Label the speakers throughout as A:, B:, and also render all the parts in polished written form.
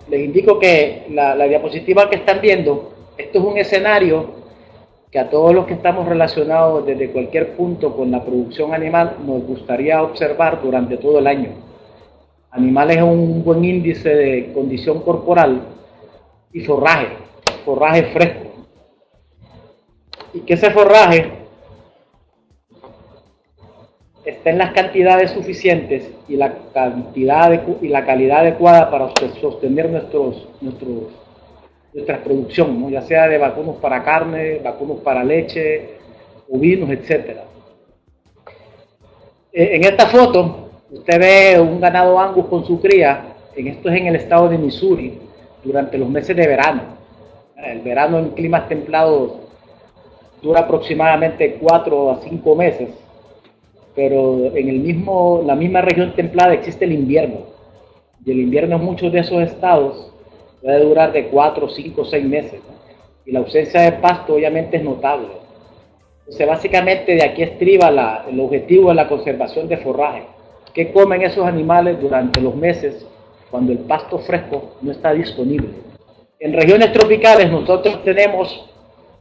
A: Les indico que la diapositiva que están viendo, esto es un escenario que a todos los que estamos relacionados desde cualquier punto con la producción animal nos gustaría observar durante todo el año. Animales en un buen índice de condición corporal y forraje fresco. Y que ese forraje esté en las cantidades suficientes y la calidad adecuada para sostener nuestra producción, ¿no? Ya sea de vacunos para carne, vacunos para leche, ovinos, etc. En esta foto usted ve un ganado Angus con su cría. Esto es en el estado de Missouri durante los meses de verano. El verano en climas templados dura aproximadamente 4 a 5 meses, pero en la misma región templada existe el invierno, y el invierno en muchos de esos estados puede durar de 4, 5, 6 meses, ¿no? Y la ausencia de pasto obviamente es notable. Entonces básicamente de aquí estriba el objetivo de la conservación de forraje. ¿Qué comen esos animales durante los meses cuando el pasto fresco no está disponible? En regiones tropicales nosotros tenemos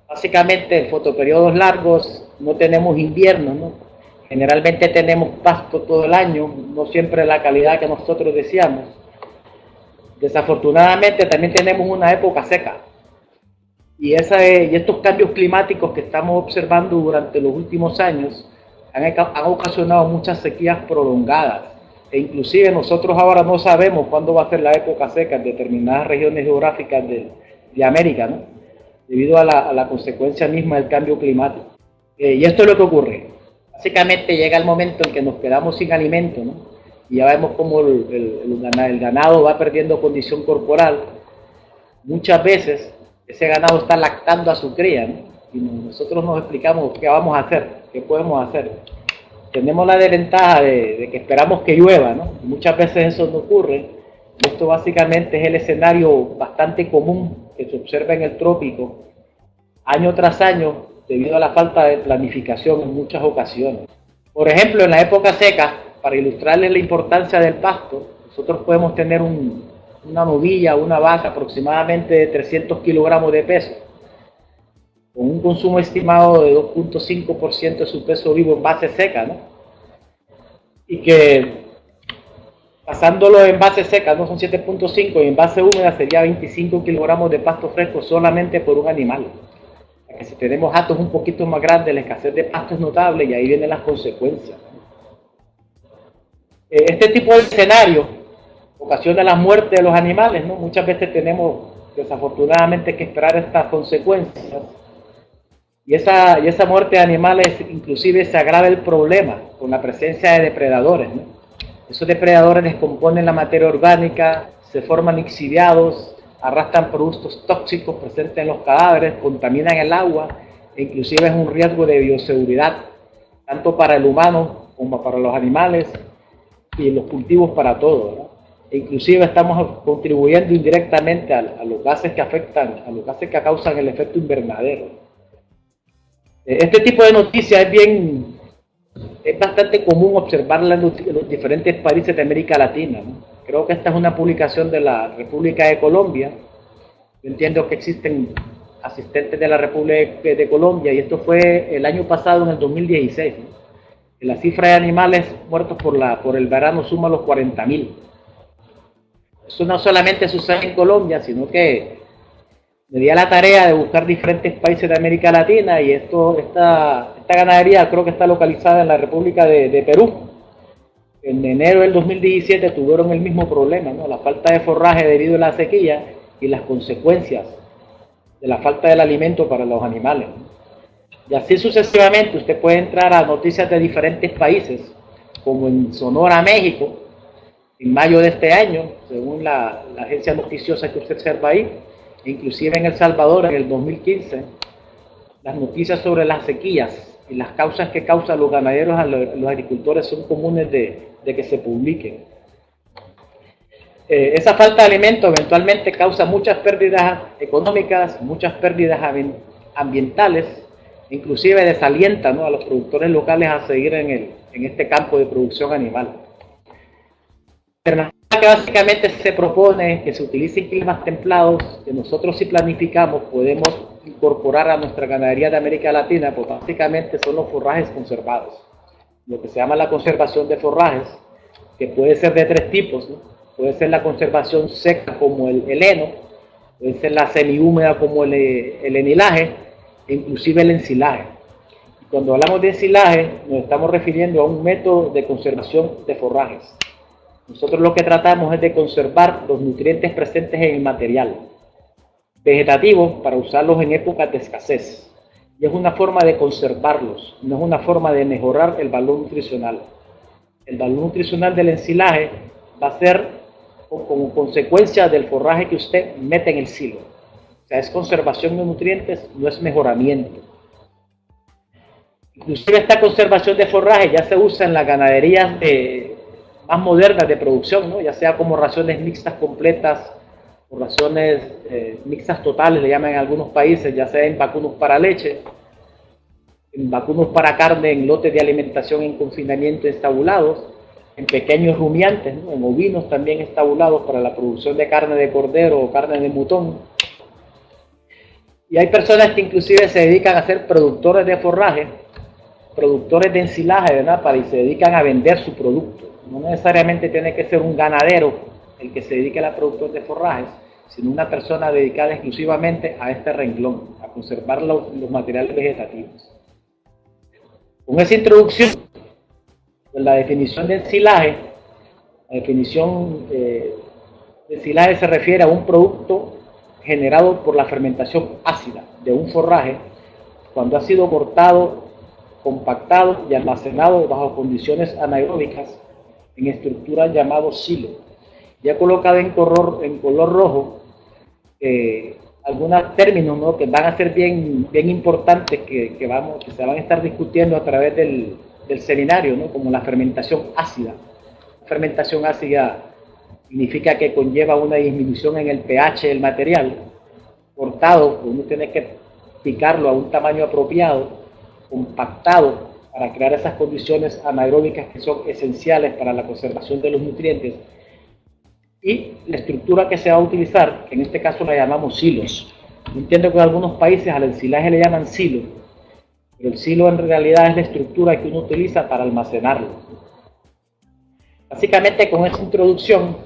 A: básicamente fotoperiodos largos, no tenemos invierno, ¿no? Generalmente tenemos pasto todo el año, no siempre la calidad que nosotros deseamos. Desafortunadamente también tenemos una época seca. Y estos cambios climáticos que estamos observando durante los últimos años han ocasionado muchas sequías prolongadas. E inclusive nosotros ahora no sabemos cuándo va a ser la época seca en determinadas regiones geográficas de América, ¿no? Debido a la consecuencia misma del cambio climático. Y esto es lo que ocurre. Básicamente llega el momento en que nos quedamos sin alimento, ¿no? Y ya vemos cómo el ganado va perdiendo condición corporal. Muchas veces ese ganado está lactando a su cría, ¿no? Y nosotros nos explicamos qué vamos a hacer, qué podemos hacer. Tenemos la desventaja de que esperamos que llueva, ¿no? Y muchas veces eso no ocurre. Y esto básicamente es el escenario bastante común que se observa en el trópico año tras año debido a la falta de planificación en muchas ocasiones. Por ejemplo, en la época seca, para ilustrarles la importancia del pasto, nosotros podemos tener una novilla, una vaca aproximadamente de 300 kilogramos de peso, con un consumo estimado de 2.5% de su peso vivo en base seca, ¿no? Y que pasándolo en base seca, no son 7.5, y en base húmeda sería 25 kilogramos de pasto fresco solamente por un animal. Que si tenemos hatos un poquito más grandes, la escasez de pasto es notable y ahí vienen las consecuencias. Este tipo de escenario ocasiona la muerte de los animales, ¿no? Muchas veces tenemos desafortunadamente que esperar estas consecuencias y esa muerte de animales inclusive se agrava el problema con la presencia de depredadores, ¿no? Esos depredadores descomponen la materia orgánica, se forman lixiviados, arrastran productos tóxicos presentes en los cadáveres, contaminan el agua e inclusive es un riesgo de bioseguridad, tanto para el humano como para los animales y los cultivos para todos, ¿no? E inclusive estamos contribuyendo indirectamente a los gases que afectan, a los gases que causan el efecto invernadero. Este tipo de noticias es bastante común observarla en los diferentes países de América Latina, ¿no? Creo que esta es una publicación de la República de Colombia. Yo entiendo que existen asistentes de la República de Colombia y esto fue el año pasado, en el 2016, ¿no? La cifra de animales muertos por el verano suma los 40.000. Eso no solamente sucede en Colombia, sino que me di a la tarea de buscar diferentes países de América Latina y esta ganadería creo que está localizada en la República de Perú. En enero del 2017 tuvieron el mismo problema, ¿no? La falta de forraje debido a la sequía y las consecuencias de la falta del alimento para los animales, ¿no? Y así sucesivamente usted puede entrar a noticias de diferentes países, como en Sonora, México, en mayo de este año, según la agencia noticiosa que usted observa ahí, e inclusive en El Salvador en el 2015, las noticias sobre las sequías y las causas que causan los ganaderos a los agricultores son comunes de que se publiquen. Esa falta de alimento eventualmente causa muchas pérdidas económicas, muchas pérdidas ambientales, inclusive desalienta, ¿no?, a los productores locales a seguir en este campo de producción animal. que básicamente se propone que se utilicen climas templados, que nosotros si planificamos podemos incorporar a nuestra ganadería de América Latina, pues básicamente son los forrajes conservados. Lo que se llama la conservación de forrajes, que puede ser de tres tipos, ¿no? Puede ser la conservación seca como el heno, puede ser la semihúmeda como el enilaje, e inclusive el ensilaje. Y cuando hablamos de ensilaje, nos estamos refiriendo a un método de conservación de forrajes. Nosotros lo que tratamos es de conservar los nutrientes presentes en el material vegetativo para usarlos en épocas de escasez. Y es una forma de conservarlos, no es una forma de mejorar el valor nutricional. El valor nutricional del ensilaje va a ser como consecuencia del forraje que usted mete en el silo. O sea, es conservación de nutrientes, no es mejoramiento. Inclusive esta conservación de forraje ya se usa en las ganaderías más modernas de producción, ¿no? Ya sea como raciones mixtas completas o raciones mixtas totales, le llaman en algunos países, ya sea en vacunos para leche, en vacunos para carne, en lotes de alimentación en confinamiento estabulados, en pequeños rumiantes, ¿no? En ovinos también estabulados para la producción de carne de cordero o carne de mutón. Y hay personas que inclusive se dedican a ser productores de forraje, productores de ensilaje, ¿verdad? Y se dedican a vender su producto. No necesariamente tiene que ser un ganadero el que se dedique a la producción de forrajes, sino una persona dedicada exclusivamente a este renglón, a conservar los materiales vegetativos. Con esa introducción, la definición de ensilaje, la definición de ensilaje se refiere a un producto generado por la fermentación ácida de un forraje cuando ha sido cortado, compactado y almacenado bajo condiciones anaeróbicas en estructuras llamadas silo. Ya colocado en color rojo, algunos términos, ¿no? Que van a ser bien importantes que se van a estar discutiendo a través del seminario, ¿no? Como la fermentación ácida. La fermentación ácida significa que conlleva una disminución en el pH del material cortado, uno tiene que picarlo a un tamaño apropiado, compactado, para crear esas condiciones anaeróbicas que son esenciales para la conservación de los nutrientes. Y la estructura que se va a utilizar, que en este caso la llamamos silos. Yo entiendo que en algunos países al ensilaje le llaman silo, pero el silo en realidad es la estructura que uno utiliza para almacenarlo. Básicamente con esa introducción,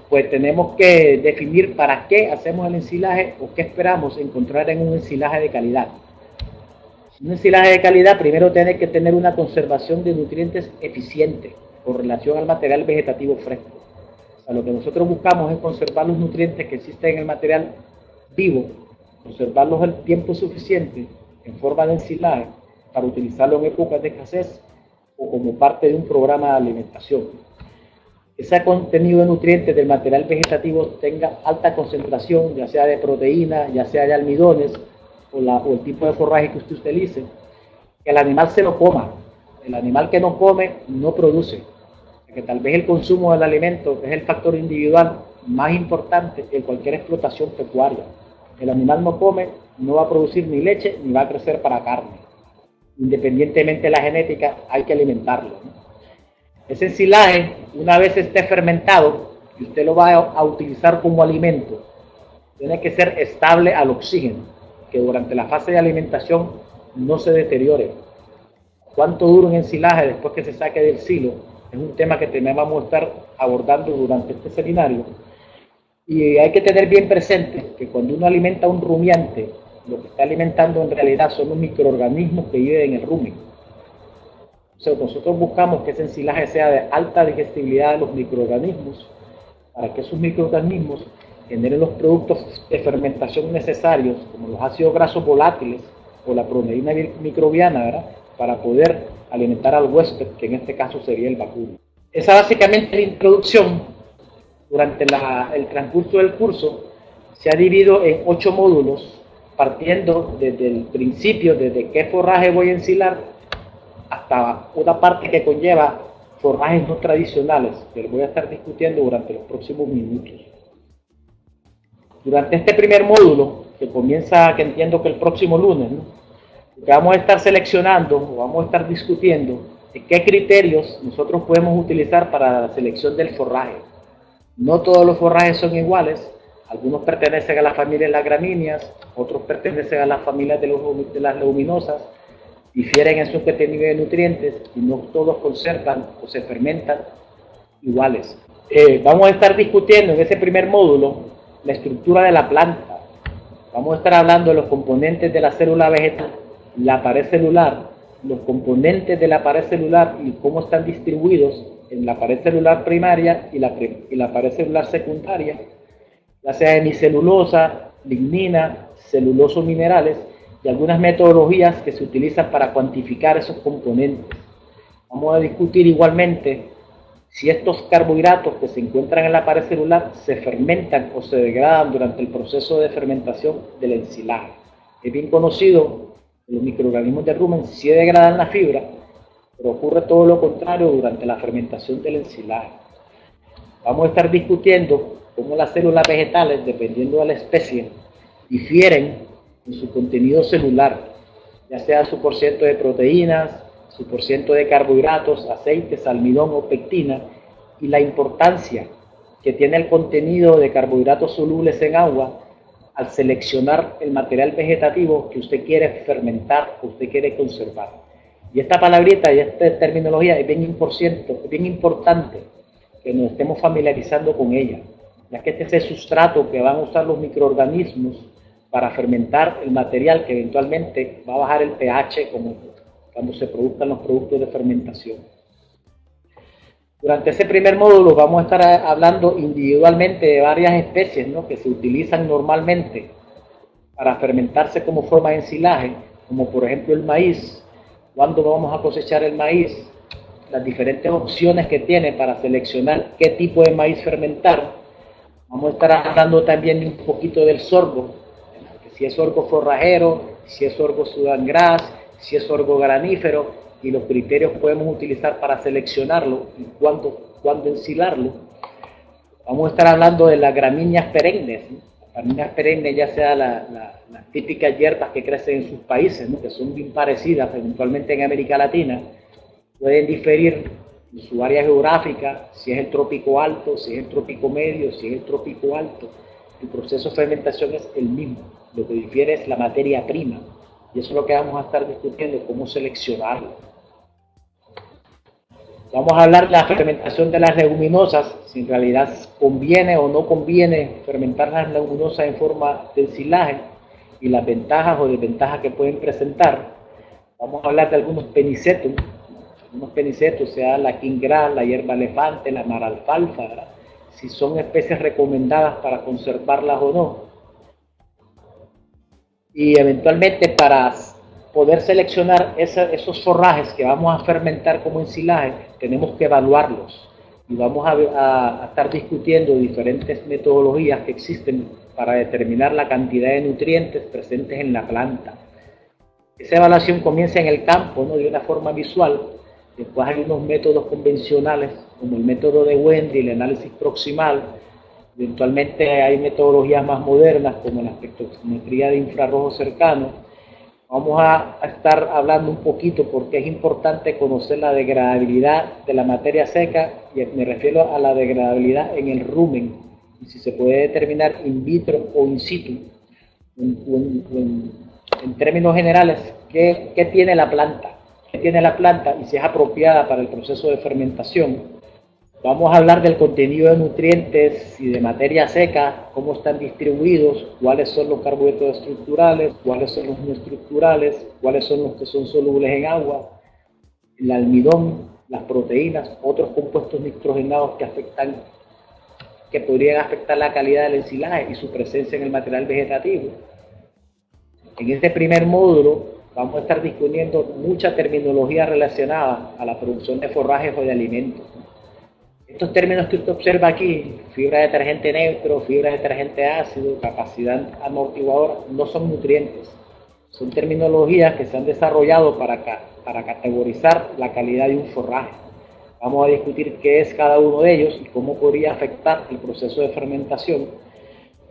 A: pues tenemos que definir para qué hacemos el ensilaje o qué esperamos encontrar en un ensilaje de calidad. Un ensilaje de calidad primero tiene que tener una conservación de nutrientes eficiente con relación al material vegetativo fresco. O sea, lo que nosotros buscamos es conservar los nutrientes que existen en el material vivo, conservarlos el tiempo suficiente en forma de ensilaje para utilizarlo en épocas de escasez o como parte de un programa de alimentación. Ese contenido de nutrientes del material vegetativo tenga alta concentración, ya sea de proteína, ya sea de almidones, o el tipo de forraje que usted utilice, que el animal se lo coma. El animal que no come no produce. Que tal vez el consumo del alimento es el factor individual más importante que cualquier explotación pecuaria. El animal no come, no va a producir ni leche ni va a crecer para carne. Independientemente de la genética, hay que alimentarlo, ¿no? Ese ensilaje, una vez esté fermentado y usted lo va a utilizar como alimento, tiene que ser estable al oxígeno, que durante la fase de alimentación no se deteriore. ¿Cuánto dura un ensilaje después que se saque del silo? Es un tema que también vamos a estar abordando durante este seminario. Y hay que tener bien presente que cuando uno alimenta a un rumiante, lo que está alimentando en realidad son los microorganismos que viven en el rumen. O sea, nosotros buscamos que ese ensilaje sea de alta digestibilidad de los microorganismos, para que esos microorganismos generen los productos de fermentación necesarios, como los ácidos grasos volátiles o la proteína microbiana, ¿verdad? Para poder alimentar al huésped, que en este caso sería el vacuno. Esa básicamente es la introducción. Durante el transcurso del curso se ha dividido en 8 módulos, partiendo desde el principio, desde qué forraje voy a ensilar, hasta una parte que conlleva forrajes no tradicionales, que voy a estar discutiendo durante los próximos minutos. Durante este primer módulo, que comienza, que entiendo que el próximo lunes, ¿no? Lo que vamos a estar seleccionando, o vamos a estar discutiendo, es qué criterios nosotros podemos utilizar para la selección del forraje. No todos los forrajes son iguales. Algunos pertenecen a la familia de las gramíneas, otros pertenecen a las familias de las leguminosas, difieren en su contenido de nutrientes y no todos conservan o se fermentan iguales. Vamos a estar discutiendo en ese primer módulo la estructura de la planta. Vamos a estar hablando de los componentes de la célula vegetal, la pared celular, los componentes de la pared celular y cómo están distribuidos en la pared celular primaria y la pared celular secundaria, ya sea hemicelulosa, lignina, celulosos minerales y algunas metodologías que se utilizan para cuantificar esos componentes. Vamos a discutir igualmente si estos carbohidratos que se encuentran en la pared celular se fermentan o se degradan durante el proceso de fermentación del ensilaje. Es bien conocido que los microorganismos de rumen sí degradan la fibra, pero ocurre todo lo contrario durante la fermentación del ensilaje. Vamos a estar discutiendo cómo las células vegetales, dependiendo de la especie, difieren en su contenido celular, ya sea su porciento de proteínas, su porciento de carbohidratos, aceites, almidón o pectina, y la importancia que tiene el contenido de carbohidratos solubles en agua al seleccionar el material vegetativo que usted quiere fermentar o usted quiere conservar. Y esta palabrita y esta terminología es bien importante que nos estemos familiarizando con ella, ya que este es el sustrato que van a usar los microorganismos para fermentar el material que eventualmente va a bajar el pH cuando se produzcan los productos de fermentación. Durante ese primer módulo vamos a estar hablando individualmente de varias especies, ¿no?, que se utilizan normalmente para fermentarse como forma de ensilaje, como por ejemplo el maíz. Cuándo vamos a cosechar el maíz, las diferentes opciones que tiene para seleccionar qué tipo de maíz fermentar. Vamos a estar hablando también un poquito del sorgo, si es sorgo forrajero, si es sorgo Sudan grass, si es sorgo granífero, y los criterios que podemos utilizar para seleccionarlo y cuándo ensilarlo. Vamos a estar hablando de las gramíneas perennes, ¿no? Las gramíneas perennes, ya sea las típicas hierbas que crecen en sus países, ¿no?, que son bien parecidas eventualmente en América Latina, pueden diferir en su área geográfica, si es el trópico alto, si es el trópico medio, si es el trópico alto. El proceso de fermentación es el mismo, lo que difiere es la materia prima, y eso es lo que vamos a estar discutiendo, cómo seleccionarlo. Vamos a hablar de la fermentación de las leguminosas, si en realidad conviene o no conviene fermentar las leguminosas en forma de ensilaje y las ventajas o desventajas que pueden presentar. Vamos a hablar de algunos penicetos, sea la king grass, la hierba elefante, la maralfalfa, ¿verdad?, si son especies recomendadas para conservarlas o no. Y eventualmente para poder seleccionar esos forrajes que vamos a fermentar como ensilaje, tenemos que evaluarlos. Y vamos a estar discutiendo diferentes metodologías que existen para determinar la cantidad de nutrientes presentes en la planta. Esa evaluación comienza en el campo, ¿no?, de una forma visual. Después hay unos métodos convencionales, como el método de Wendy, el análisis proximal. Eventualmente hay metodologías más modernas, como la espectrometría de infrarrojo cercano. Vamos a estar hablando un poquito porque es importante conocer la degradabilidad de la materia seca, y me refiero a la degradabilidad en el rumen, y si se puede determinar in vitro o in situ. En términos generales, ¿qué tiene la planta? ¿Qué tiene la planta y si es apropiada para el proceso de fermentación? Vamos a hablar del contenido de nutrientes y de materia seca, cómo están distribuidos, cuáles son los carbohidratos estructurales, cuáles son los no estructurales, cuáles son los que son solubles en agua, el almidón, las proteínas, otros compuestos nitrogenados que podrían afectar la calidad del ensilaje y su presencia en el material vegetativo. En este primer módulo vamos a estar discutiendo mucha terminología relacionada a la producción de forrajes o de alimentos. Estos términos que usted observa aquí, fibra detergente neutro, fibra detergente ácido, capacidad amortiguadora, no son nutrientes. Son terminologías que se han desarrollado para categorizar la calidad de un forraje. Vamos a discutir qué es cada uno de ellos y cómo podría afectar el proceso de fermentación.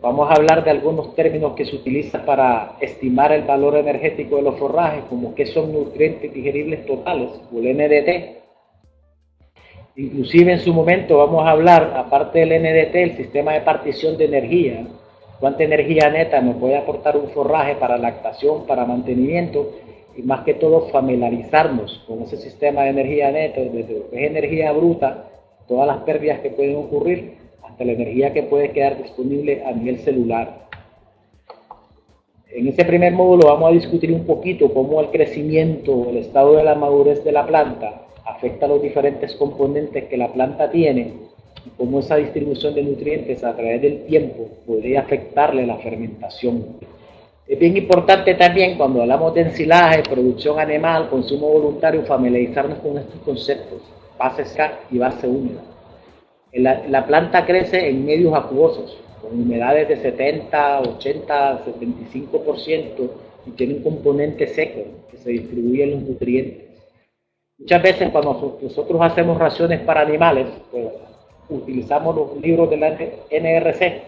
A: Vamos a hablar de algunos términos que se utilizan para estimar el valor energético de los forrajes, como qué son nutrientes digeribles totales, o el NDT. Inclusive en su momento vamos a hablar, aparte del NDT, el sistema de partición de energía, cuánta energía neta nos puede aportar un forraje para lactación, para mantenimiento, y más que todo familiarizarnos con ese sistema de energía neta, desde lo que es energía bruta, todas las pérdidas que pueden ocurrir, hasta la energía que puede quedar disponible a nivel celular. En este primer módulo vamos a discutir un poquito cómo el crecimiento, el estado de la madurez de la planta afecta a los diferentes componentes que la planta tiene y cómo esa distribución de nutrientes a través del tiempo podría afectarle la fermentación. Es bien importante también cuando hablamos de ensilaje, producción animal, consumo voluntario, familiarizarnos con estos conceptos, base seca y base húmeda. La planta crece en medios acuosos, con humedades de 70, 80, 75% y tiene un componente seco que se distribuye en los nutrientes. Muchas veces cuando nosotros hacemos raciones para animales, pues, utilizamos los libros de la NRC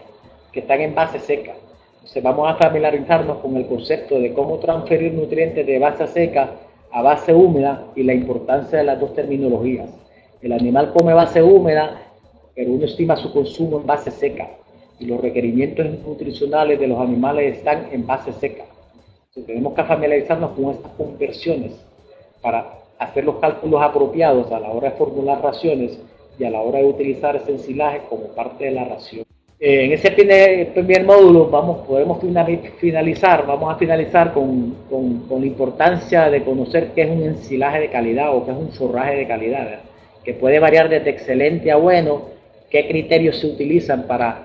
A: que están en base seca. Entonces vamos a familiarizarnos con el concepto de cómo transferir nutrientes de base seca a base húmeda y la importancia de las dos terminologías. El animal come base húmeda, pero uno estima su consumo en base seca y los requerimientos nutricionales de los animales están en base seca. Entonces, tenemos que familiarizarnos con estas conversiones para hacer los cálculos apropiados a la hora de formular raciones y a la hora de utilizar ese ensilaje como parte de la ración. En ese primer módulo vamos a finalizar con la importancia de conocer qué es un ensilaje de calidad o qué es un forraje de calidad, ¿verdad? Que puede variar desde excelente a bueno, qué criterios se utilizan para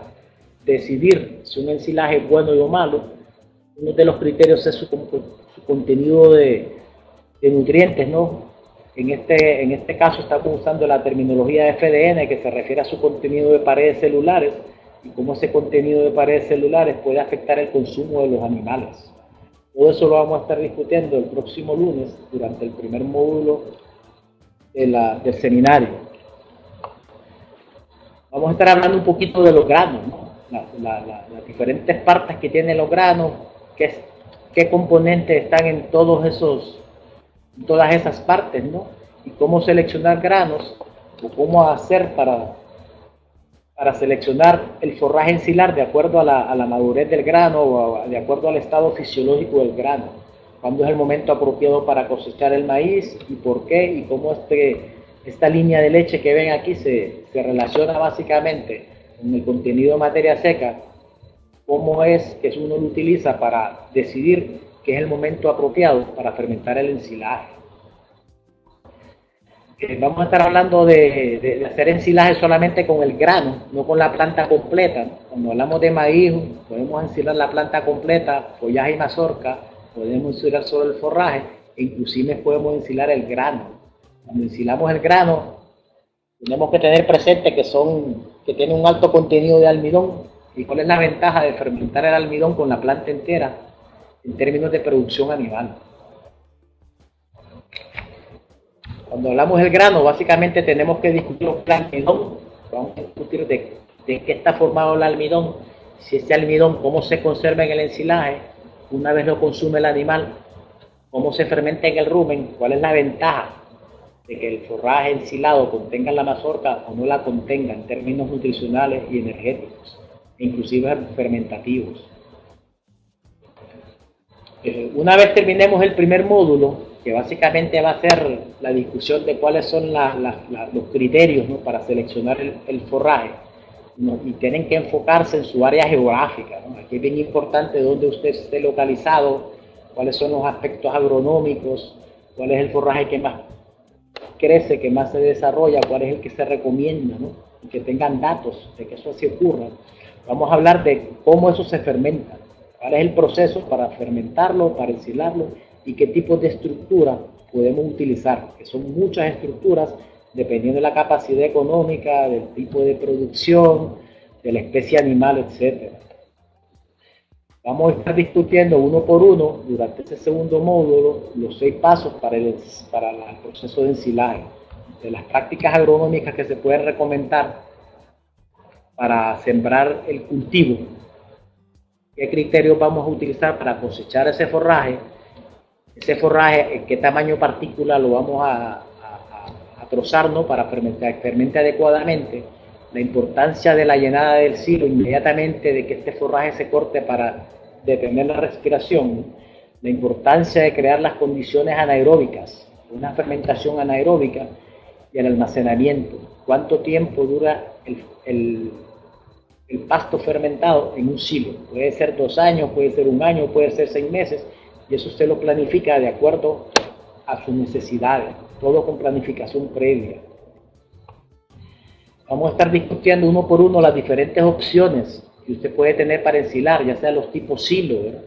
A: decidir si un ensilaje es bueno o malo. Uno de los criterios es su contenido de nutrientes, ¿no? En este caso estamos usando la terminología de FDN, que se refiere a su contenido de paredes celulares y cómo ese contenido de paredes celulares puede afectar el consumo de los animales. Todo eso lo vamos a estar discutiendo el próximo lunes durante el primer módulo del seminario. Vamos a estar hablando un poquito de los granos, ¿no? Las diferentes partes que tienen los granos, qué componentes están en todas esas partes, ¿no? Y cómo seleccionar granos, o cómo hacer para seleccionar el forraje ensilar de acuerdo a la madurez del grano o de acuerdo al estado fisiológico del grano. Cuándo es el momento apropiado para cosechar el maíz y por qué, y cómo esta línea de leche que ven aquí se relaciona básicamente con el contenido de materia seca, cómo es que uno lo utiliza para decidir que es el momento apropiado para fermentar el ensilaje. Vamos a estar hablando de hacer ensilaje solamente con el grano, no con la planta completa. Cuando hablamos de maíz, podemos ensilar la planta completa, follaje y mazorca, podemos ensilar solo el forraje, e inclusive podemos ensilar el grano. Cuando ensilamos el grano, tenemos que tener presente que tiene un alto contenido de almidón. ¿Y cuál es la ventaja de fermentar el almidón con la planta entera en términos de producción animal? Cuando hablamos del grano, básicamente tenemos que discutir el almidón. Vamos a discutir de qué está formado el almidón, si ese almidón, cómo se conserva en el ensilaje, una vez lo consume el animal, cómo se fermenta en el rumen, cuál es la ventaja de que el forraje ensilado contenga la mazorca o no la contenga en términos nutricionales y energéticos, e inclusive fermentativos. Una vez terminemos el primer módulo, que básicamente va a ser la discusión de cuáles son los criterios, ¿no?, para seleccionar el forraje, ¿no?, y tienen que enfocarse en su área geográfica, ¿no? Aquí es bien importante dónde usted esté localizado, cuáles son los aspectos agronómicos, cuál es el forraje que más crece, que más se desarrolla, cuál es el que se recomienda, ¿no?, y que tengan datos de que eso así ocurra. Vamos a hablar de cómo eso se fermenta, cuál es el proceso para fermentarlo, para ensilarlo, y qué tipo de estructura podemos utilizar, que son muchas estructuras dependiendo de la capacidad económica, del tipo de producción, de la especie animal, etc. Vamos a estar discutiendo uno por uno durante este segundo módulo los 6 pasos para el proceso de ensilaje, de las prácticas agronómicas que se pueden recomendar para sembrar el cultivo, qué criterios vamos a utilizar para cosechar ese forraje, en qué tamaño partícula lo vamos a trozar, ¿no? Para fermentar, fermente adecuadamente. La importancia de la llenada del silo inmediatamente, de que este forraje se corte para detener la respiración. La importancia de crear las condiciones anaeróbicas, una fermentación anaeróbica, y el almacenamiento. ¿Cuánto tiempo dura el pasto fermentado en un silo? Puede ser 2 años, puede ser 1 año, puede ser 6 meses, y eso usted lo planifica de acuerdo a sus necesidades, todo con planificación previa. Vamos a estar discutiendo uno por uno las diferentes opciones que usted puede tener para ensilar, ya sea los tipos silo, ¿verdad?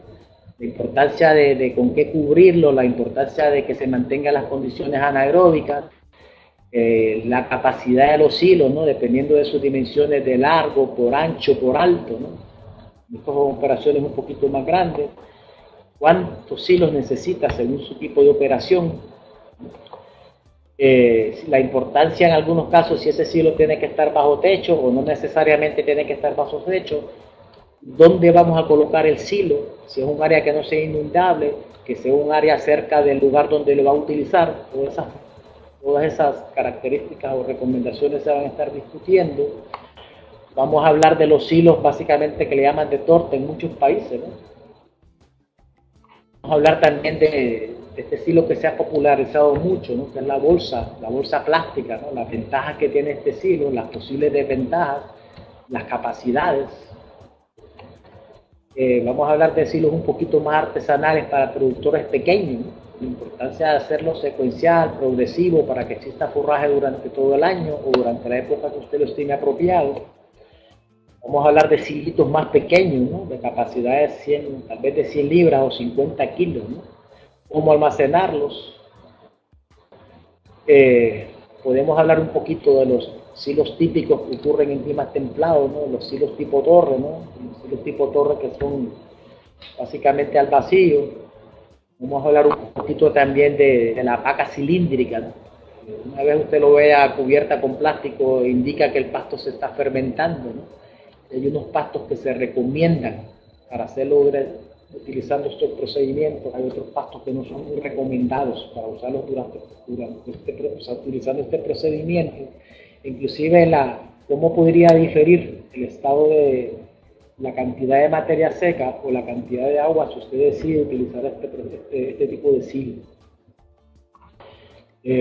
A: La importancia de con qué cubrirlo, la importancia de que se mantengan las condiciones anaeróbicas, la capacidad de los silos, ¿no? Dependiendo de sus dimensiones de largo, por ancho, por alto, ¿no? Estas son operaciones un poquito más grandes. ¿Cuántos silos necesita según su tipo de operación? La importancia en algunos casos, si ese silo tiene que estar bajo techo o no necesariamente tiene que estar bajo techo. ¿Dónde vamos a colocar el silo? Si es un área que no sea inundable, que sea un área cerca del lugar donde lo va a utilizar. Todas esas características o recomendaciones se van a estar discutiendo. Vamos a hablar de los silos básicamente que le llaman de torta en muchos países, ¿no? Vamos a hablar también de este silo que se ha popularizado mucho, ¿no? Que es la bolsa plástica, ¿no? Las ventajas que tiene este silo, las posibles desventajas, las capacidades. Vamos a hablar de silos un poquito más artesanales para productores pequeños, ¿no? La importancia de hacerlo secuencial, progresivo, para que exista forraje durante todo el año o durante la época que usted lo estime apropiado. Vamos a hablar de silitos más pequeños, ¿no? De capacidades 100, tal vez de 100 libras o 50 kilos, ¿no? Cómo almacenarlos. Podemos hablar un poquito de los silos típicos que ocurren en climas templados, ¿no? Los silos tipo torre, ¿no? Los silos tipo torre que son básicamente al vacío. Vamos a hablar un poquito también de la paca cilíndrica, ¿no? Una vez usted lo vea cubierta con plástico, indica que el pasto se está fermentando, ¿no? Hay unos pastos que se recomiendan para hacerlo utilizando estos procedimientos. Hay otros pastos que no son muy recomendados para usarlos utilizando este procedimiento. Inclusive cómo podría diferir el estado de la cantidad de materia seca o la cantidad de agua si usted decide utilizar este tipo de silo.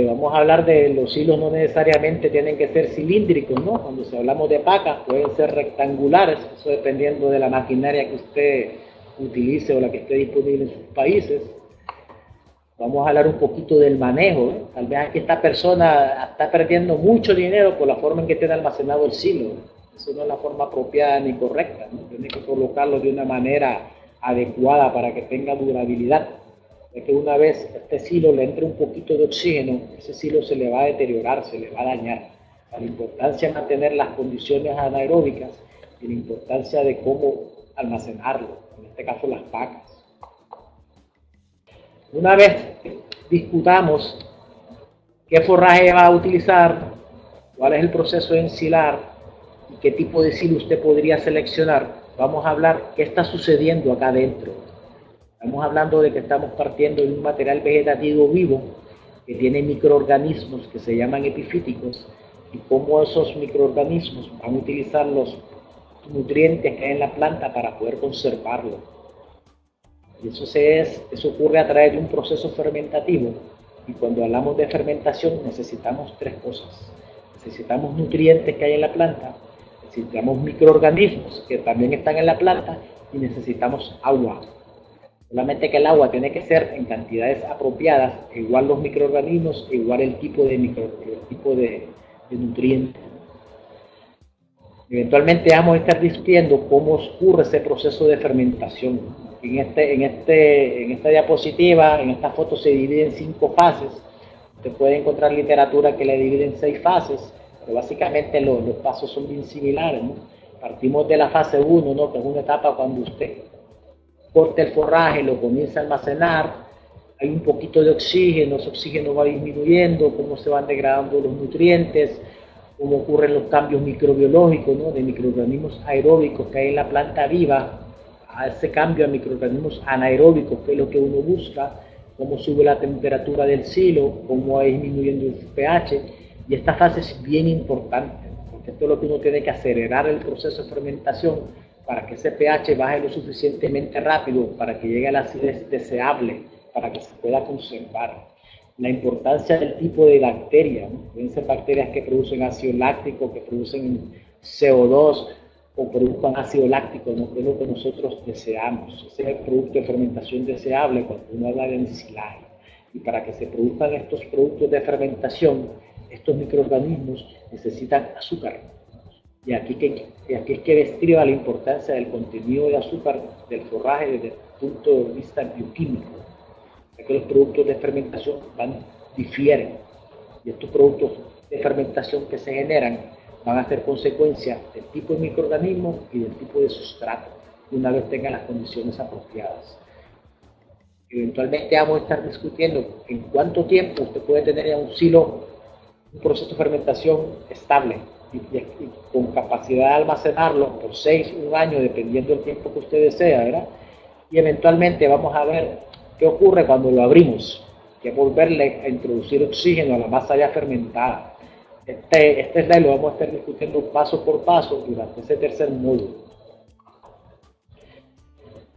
A: Vamos a hablar de los silos, no necesariamente tienen que ser cilíndricos, ¿no? Cuando hablamos de pacas pueden ser rectangulares, eso dependiendo de la maquinaria que usted utilice o la que esté disponible en sus países. Vamos a hablar un poquito del manejo, ¿eh? Tal vez aquí esta persona está perdiendo mucho dinero por la forma en que tiene almacenado el silo. Eso no es la forma apropiada ni correcta, ¿no? Tiene que colocarlo de una manera adecuada para que tenga durabilidad. Es que una vez este silo le entre un poquito de oxígeno, ese silo se le va a deteriorar, se le va a dañar. La importancia de mantener las condiciones anaeróbicas y la importancia de cómo almacenarlo, en este caso las pacas. Una vez discutamos qué forraje va a utilizar, cuál es el proceso de ensilar y qué tipo de silo usted podría seleccionar, vamos a hablar qué está sucediendo acá adentro. Estamos hablando de que estamos partiendo de un material vegetativo vivo que tiene microorganismos que se llaman epifíticos y cómo esos microorganismos van a utilizar los nutrientes que hay en la planta para poder conservarlo. Y eso ocurre a través de un proceso fermentativo. Y cuando hablamos de fermentación necesitamos 3 cosas. Necesitamos nutrientes que hay en la planta, necesitamos microorganismos que también están en la planta y necesitamos agua. Solamente que el agua tiene que ser en cantidades apropiadas, igual los microorganismos, igual el tipo de nutrientes. Eventualmente vamos a estar discutiendo cómo ocurre ese proceso de fermentación. En esta diapositiva, en esta foto se divide en 5 fases. Usted puede encontrar literatura que la divide en 6 fases, pero básicamente los pasos son bien similares, ¿no? Partimos de la fase 1, ¿no? Que es una etapa cuando usted corta el forraje, lo comienza a almacenar, hay un poquito de oxígeno, ese oxígeno va disminuyendo, cómo se van degradando los nutrientes, cómo ocurren los cambios microbiológicos, ¿no? De microorganismos aeróbicos que hay en la planta viva, a ese cambio a microorganismos anaeróbicos, que es lo que uno busca, cómo sube la temperatura del silo, cómo va disminuyendo el pH, Y esta fase es bien importante, porque esto es lo que uno tiene que acelerar el proceso de fermentación para que ese pH baje lo suficientemente rápido, para que llegue a la acidez deseable, para que se pueda conservar. La importancia del tipo de bacteria, ¿no? Pueden ser bacterias que producen ácido láctico, que producen CO2 o produzcan ácido láctico, ¿no? Que es lo que nosotros deseamos. Ese es el producto de fermentación deseable cuando uno habla de ensilaje. Y para que se produzcan estos productos de fermentación, estos microorganismos necesitan azúcar. Y aquí es que estriba la importancia del contenido de azúcar del forraje desde el punto de vista bioquímico. Ya que los productos de fermentación difieren. Y estos productos de fermentación que se generan van a ser consecuencia del tipo de microorganismo y del tipo de sustrato, una vez tengan las condiciones apropiadas. Eventualmente vamos a estar discutiendo en cuánto tiempo usted puede tener ya un silo, un proceso de fermentación estable y con capacidad de almacenarlo por 6, 1 año, dependiendo del tiempo que usted desea, ¿verdad? Y eventualmente vamos a ver qué ocurre cuando lo abrimos, que es volverle a introducir oxígeno a la masa ya fermentada. Este slide lo vamos a estar discutiendo paso por paso durante ese tercer módulo.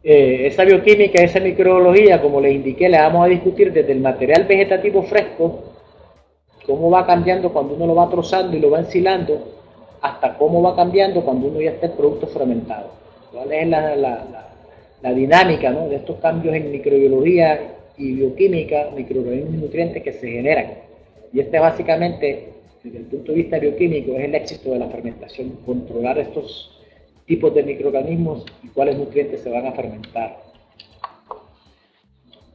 A: Esa bioquímica, esa microbiología, como les indiqué, la vamos a discutir desde el material vegetativo fresco, cómo va cambiando cuando uno lo va trozando y lo va ensilando, hasta cómo va cambiando cuando uno ya está el producto fermentado. ¿Cuál es la dinámica, ¿no?, de estos cambios en microbiología y bioquímica, microorganismos y nutrientes que se generan? Y básicamente, desde el punto de vista bioquímico, es el éxito de la fermentación, controlar estos tipos de microorganismos y cuáles nutrientes se van a fermentar.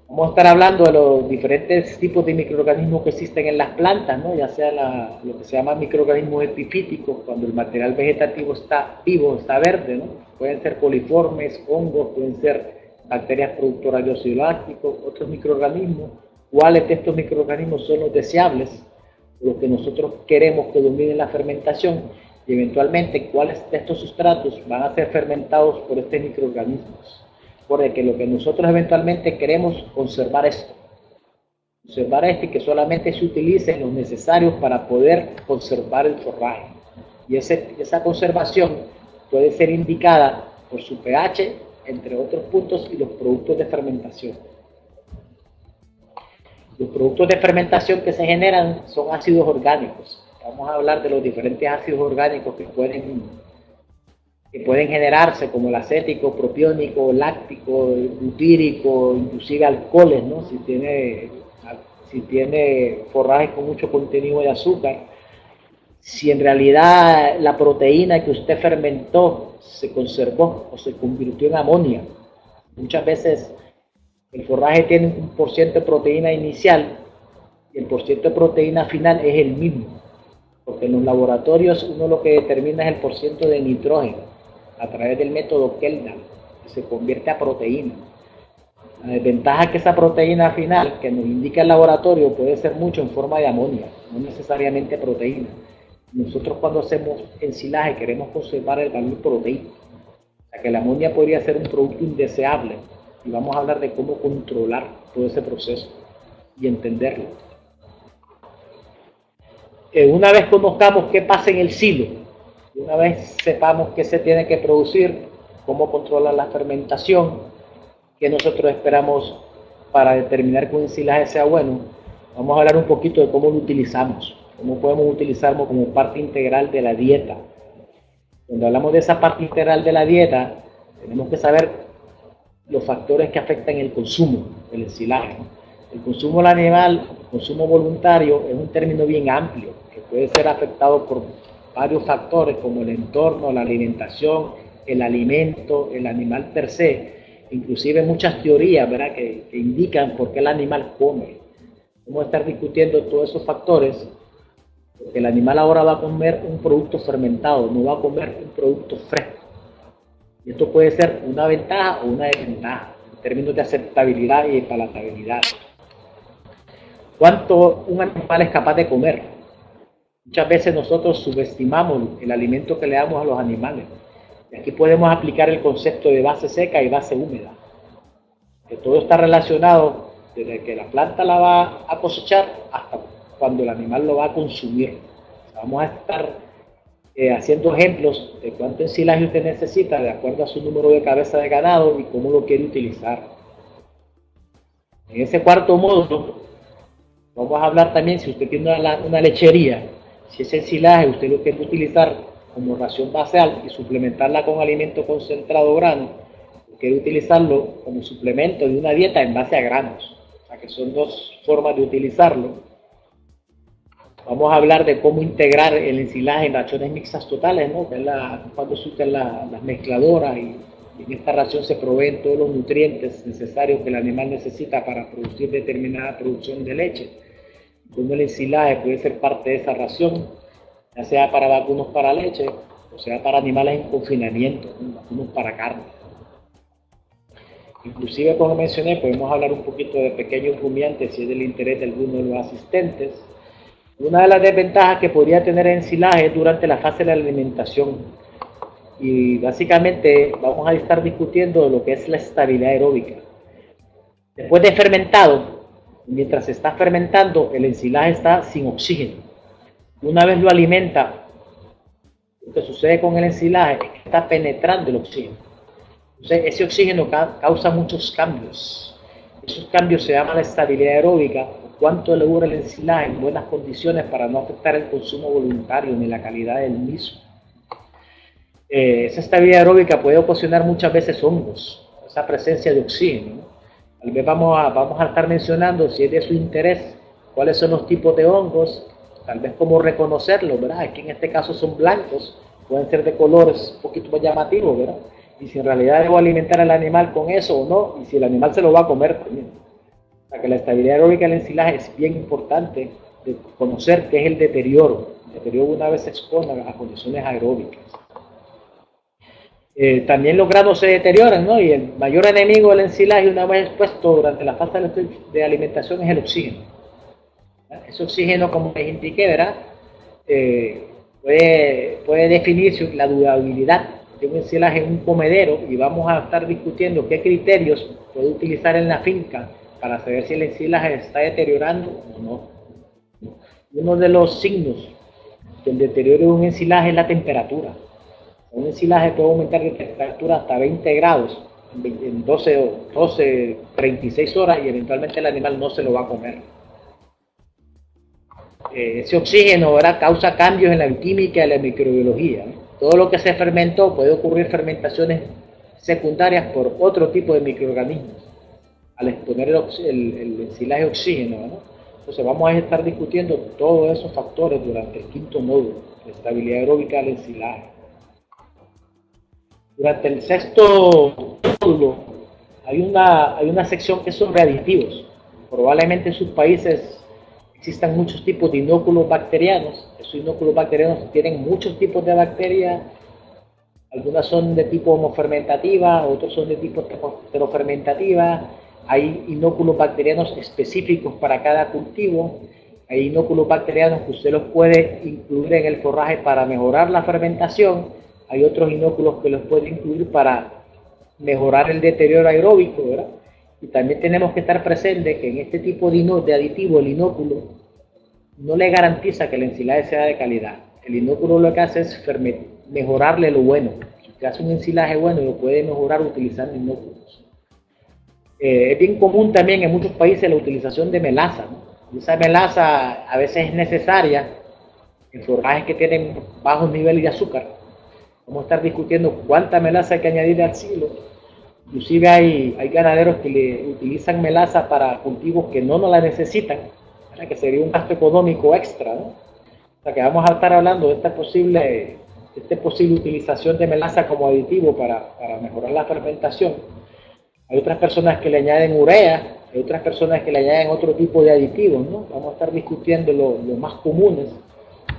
A: Vamos a estar hablando de los diferentes tipos de microorganismos que existen en las plantas, ¿no? Ya sea lo que se llama microorganismos epifíticos, cuando el material vegetativo está vivo, está verde, ¿no? Pueden ser coliformes, hongos, pueden ser bacterias productoras de óxido láctico, otros microorganismos. ¿Cuáles de estos microorganismos son los deseables, los que nosotros queremos que dominen la fermentación? Y eventualmente, ¿cuáles de estos sustratos van a ser fermentados por estos microorganismos? Porque lo que nosotros eventualmente queremos conservar esto y que solamente se utilicen los necesarios para poder conservar el forraje. Y esa conservación puede ser indicada por su pH, entre otros puntos, y los productos de fermentación. Los productos de fermentación que se generan son ácidos orgánicos. Vamos a hablar de los diferentes ácidos orgánicos que pueden generarse, como el acético, propiónico, láctico, butírico, inclusive alcoholes, ¿no? Si tiene forraje con mucho contenido de azúcar. Si en realidad la proteína que usted fermentó se conservó o se convirtió en amonia. Muchas veces el forraje tiene un porcentaje de proteína inicial y el porcentaje de proteína final es el mismo. Porque en los laboratorios uno lo que determina es el porcentaje de nitrógeno a través del método Keldan, que se convierte a proteína. La desventaja es que esa proteína final que nos indica el laboratorio puede ser mucho en forma de amonia, no necesariamente proteína. Nosotros cuando hacemos ensilaje queremos conservar el valor proteico, o sea que la amonia podría ser un producto indeseable, y vamos a hablar de cómo controlar todo ese proceso y entenderlo. Una vez conozcamos qué pasa en el silo, una vez sepamos qué se tiene que producir, cómo controlar la fermentación, qué nosotros esperamos para determinar que un ensilaje sea bueno, vamos a hablar un poquito de cómo lo utilizamos, cómo podemos utilizarlo como parte integral de la dieta. Cuando hablamos de esa parte integral de la dieta, tenemos que saber los factores que afectan el consumo del ensilaje. El consumo del animal, el consumo voluntario, es un término bien amplio, que puede ser afectado por varios factores como el entorno, la alimentación, el alimento, el animal per se, inclusive muchas teorías, ¿verdad?, que indican por qué el animal come. Vamos a estar discutiendo todos esos factores, porque el animal ahora va a comer un producto fermentado, no va a comer un producto fresco. Y esto puede ser una ventaja o una desventaja en términos de aceptabilidad y de palatabilidad. ¿Cuánto un animal es capaz de comer? Muchas veces nosotros subestimamos el alimento que le damos a los animales. Y aquí podemos aplicar el concepto de base seca y base húmeda. Que todo está relacionado desde que la planta la va a cosechar hasta cuando el animal lo va a consumir. Vamos a estar haciendo ejemplos de cuánto ensilaje usted necesita de acuerdo a su número de cabeza de ganado y cómo lo quiere utilizar. En ese cuarto módulo vamos a hablar también si usted tiene una lechería, si ese ensilaje usted lo quiere utilizar como ración basal y suplementarla con alimento concentrado grano, quiere utilizarlo como suplemento de una dieta en base a granos. O sea que son dos formas de utilizarlo. Vamos a hablar de cómo integrar el ensilaje en raciones mixtas totales, ¿no? Que es cuando se usan las mezcladoras y en esta ración se proveen todos los nutrientes necesarios que el animal necesita para producir determinada producción de leche. Cómo el ensilaje puede ser parte de esa ración, ya sea para vacunos para leche, o sea para animales en confinamiento, ¿no? Vacunos para carne. Inclusive, como mencioné, podemos hablar un poquito de pequeños rumiantes si es del interés de alguno de los asistentes. Una de las desventajas que podría tener el ensilaje es durante la fase de la alimentación. Y básicamente vamos a estar discutiendo lo que es la estabilidad aeróbica. Después de fermentado, mientras se está fermentando, el ensilaje está sin oxígeno. Una vez lo alimenta, lo que sucede con el ensilaje es que está penetrando el oxígeno. Entonces, ese oxígeno causa muchos cambios. Esos cambios se llaman la estabilidad aeróbica, cuánto le dura el ensilaje en buenas condiciones para no afectar el consumo voluntario ni la calidad del mismo. Esa estabilidad aeróbica puede ocasionar muchas veces hongos, esa presencia de oxígeno, ¿no? Tal vez vamos a estar mencionando, si es de su interés, cuáles son los tipos de hongos, tal vez cómo reconocerlos, ¿verdad? Aquí en este caso son blancos, pueden ser de colores un poquito más llamativos, ¿verdad? Y si en realidad debo alimentar al animal con eso o no, y si el animal se lo va a comer también. O sea que la estabilidad aeróbica del ensilaje es bien importante de conocer qué es el deterioro. El deterioro una vez se expone a condiciones aeróbicas. También los granos se deterioran, ¿no? Y el mayor enemigo del ensilaje una vez expuesto durante la fase de alimentación es el oxígeno. Ese oxígeno, como les indiqué, ¿verdad? Puede definir la durabilidad de un ensilaje en un comedero y vamos a estar discutiendo qué criterios puede utilizar en la finca para saber si el ensilaje está deteriorando o no. Uno de los signos del deterioro de un ensilaje es la temperatura. Un ensilaje puede aumentar de temperatura hasta 20 grados en 12, 36 horas y eventualmente el animal no se lo va a comer. Ese oxígeno, ¿verdad?, causa cambios en la bioquímica y la microbiología, ¿no? Todo lo que se fermentó puede ocurrir fermentaciones secundarias por otro tipo de microorganismos al exponer el ensilaje oxígeno, ¿no? Entonces vamos a estar discutiendo todos esos factores durante el quinto módulo, la estabilidad aeróbica del ensilaje. Durante el sexto módulo hay una sección que es sobre aditivos. Probablemente en sus países existan muchos tipos de inóculos bacterianos. Esos inóculos bacterianos tienen muchos tipos de bacterias. Algunas son de tipo homofermentativa, otros son de tipo heterofermentativa. Hay inóculos bacterianos específicos para cada cultivo. Hay inóculos bacterianos que usted los puede incluir en el forraje para mejorar la fermentación. Hay otros inóculos que los puede incluir para mejorar el deterioro aeróbico, ¿verdad? Y también tenemos que estar presentes que en este tipo de aditivo, el inóculo no le garantiza que el ensilaje sea de calidad. El inóculo lo que hace es mejorarle lo bueno. Si usted hace un ensilaje bueno, lo puede mejorar utilizando inóculos. Es bien común también en muchos países la utilización de melaza, ¿no? Y esa melaza a veces es necesaria en forrajes que tienen bajos niveles de azúcar. Vamos a estar discutiendo cuánta melaza hay que añadir al silo. Inclusive hay ganaderos que le utilizan melaza para cultivos que no la necesitan, ¿verdad?, que sería un gasto económico extra, ¿no? O sea que vamos a estar hablando de esta posible utilización de melaza como aditivo para mejorar la fermentación. Hay otras personas que le añaden urea, hay otras personas que le añaden otro tipo de aditivos, ¿no? Vamos a estar discutiendo los más comunes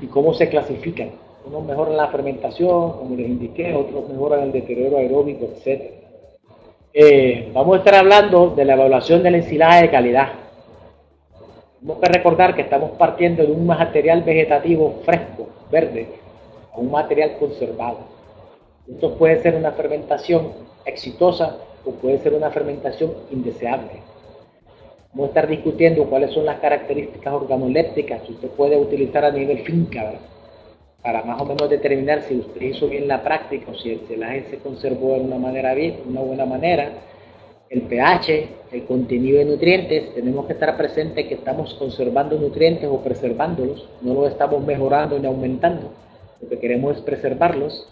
A: y cómo se clasifican. Unos mejoran la fermentación, como les indiqué, otros mejoran el deterioro aeróbico, etc. Vamos a estar hablando de la evaluación del ensilaje de calidad. Tenemos que recordar que estamos partiendo de un material vegetativo fresco, verde, a un material conservado. Esto puede ser una fermentación exitosa o puede ser una fermentación indeseable. Vamos a estar discutiendo cuáles son las características organolépticas que usted puede utilizar a nivel finca, ¿verdad? Para más o menos determinar si usted hizo bien la práctica o si el celaje se conservó de una manera bien, de una buena manera. El pH, el contenido de nutrientes, tenemos que estar presentes que estamos conservando nutrientes o preservándolos, no los estamos mejorando ni aumentando, lo que queremos es preservarlos.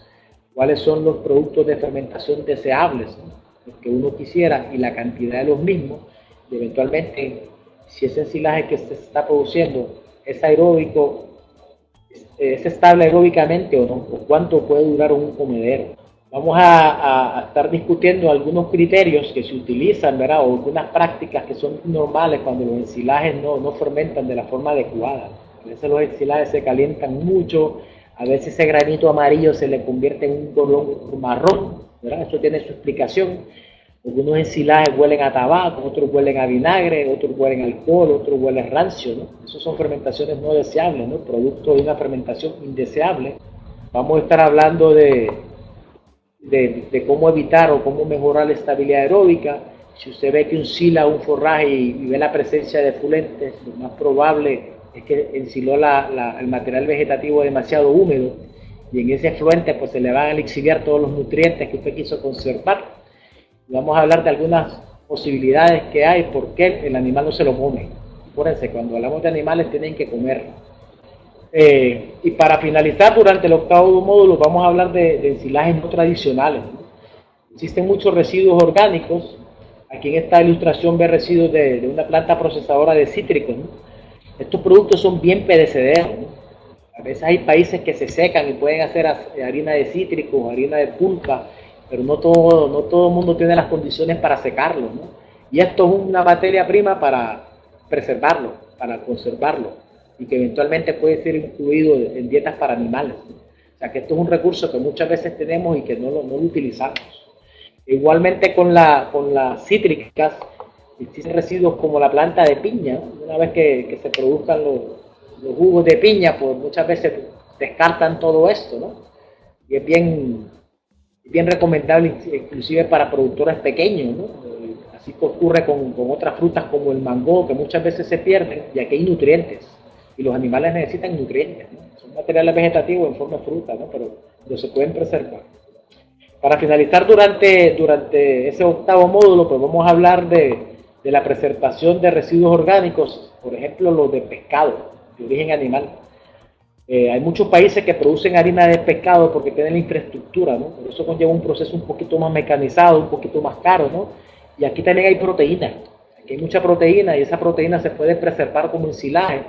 A: Cuáles son los productos de fermentación deseables, ¿no? Los que uno quisiera y la cantidad de los mismos, y eventualmente si ese ensilaje que se está produciendo es aeróbico, es estable aeróbicamente o no, o cuánto puede durar un comedero. Vamos a estar discutiendo algunos criterios que se utilizan, ¿verdad? O algunas prácticas que son normales cuando los ensilajes no fermentan de la forma adecuada. A veces los ensilajes se calientan mucho, a veces ese granito amarillo se le convierte en un color marrón, ¿verdad? Eso tiene su explicación. Algunos ensilajes huelen a tabaco, otros huelen a vinagre, otros huelen a alcohol, otros huelen rancio, ¿no? Esas son fermentaciones no deseables, ¿no? Producto de una fermentación indeseable. Vamos a estar hablando de cómo evitar o cómo mejorar la estabilidad aeróbica. Si usted ve que encila un forraje y ve la presencia de efluentes, lo más probable es que ensiló el material vegetativo demasiado húmedo y en ese efluente pues se le van a lixiviar todos los nutrientes que usted quiso conservar. Y vamos a hablar de algunas posibilidades que hay por qué el animal no se lo come. Acuérdense, cuando hablamos de animales tienen que comer. Y para finalizar, durante el octavo módulo vamos a hablar de ensilajes no tradicionales, ¿no? Existen muchos residuos orgánicos. Aquí en esta ilustración ve residuos de una planta procesadora de cítricos, ¿no? Estos productos son bien perecederos, ¿no? A veces hay países que se secan y pueden hacer harina de cítricos, harina de pulpa, pero no todo el mundo tiene las condiciones para secarlo, ¿no? Y esto es una materia prima para preservarlo, para conservarlo, y que eventualmente puede ser incluido en dietas para animales, ¿no? O sea que esto es un recurso que muchas veces tenemos y que no lo utilizamos. Igualmente con las cítricas, existen residuos como la planta de piña. Una vez que se produzcan los jugos de piña, pues muchas veces descartan todo esto, ¿no? Y es bien recomendable inclusive para productores pequeños, ¿no? Así que ocurre con otras frutas como el mango, que muchas veces se pierden, y aquí hay nutrientes, y los animales necesitan nutrientes, ¿no? Son materiales vegetativos en forma de fruta, ¿no? pero se pueden preservar. Para finalizar, durante ese octavo módulo, pues vamos a hablar de la preservación de residuos orgánicos, por ejemplo, los de pescado, de origen animal. Hay muchos países que producen harina de pescado porque tienen la infraestructura, ¿no? Por eso conlleva un proceso un poquito más mecanizado, un poquito más caro, ¿no? Y aquí también hay proteína. Aquí hay mucha proteína y esa proteína se puede preservar como ensilaje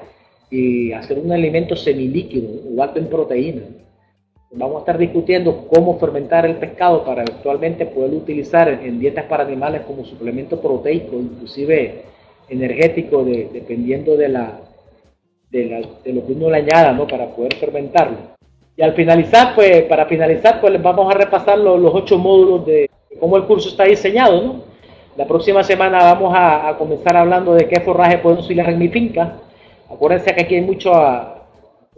A: y hacer un alimento semilíquido, ¿no? O alto en proteína. Vamos a estar discutiendo cómo fermentar el pescado para eventualmente poderlo utilizar en dietas para animales como suplemento proteico, inclusive energético, dependiendo de lo que uno le añada, ¿no? Para poder fermentarlo. Y al finalizar, pues, les vamos a repasar los 8 módulos de cómo el curso está diseñado, ¿no? La próxima semana vamos a comenzar hablando de qué forraje puedo ensilar en mi finca. Acuérdense que aquí hay mucho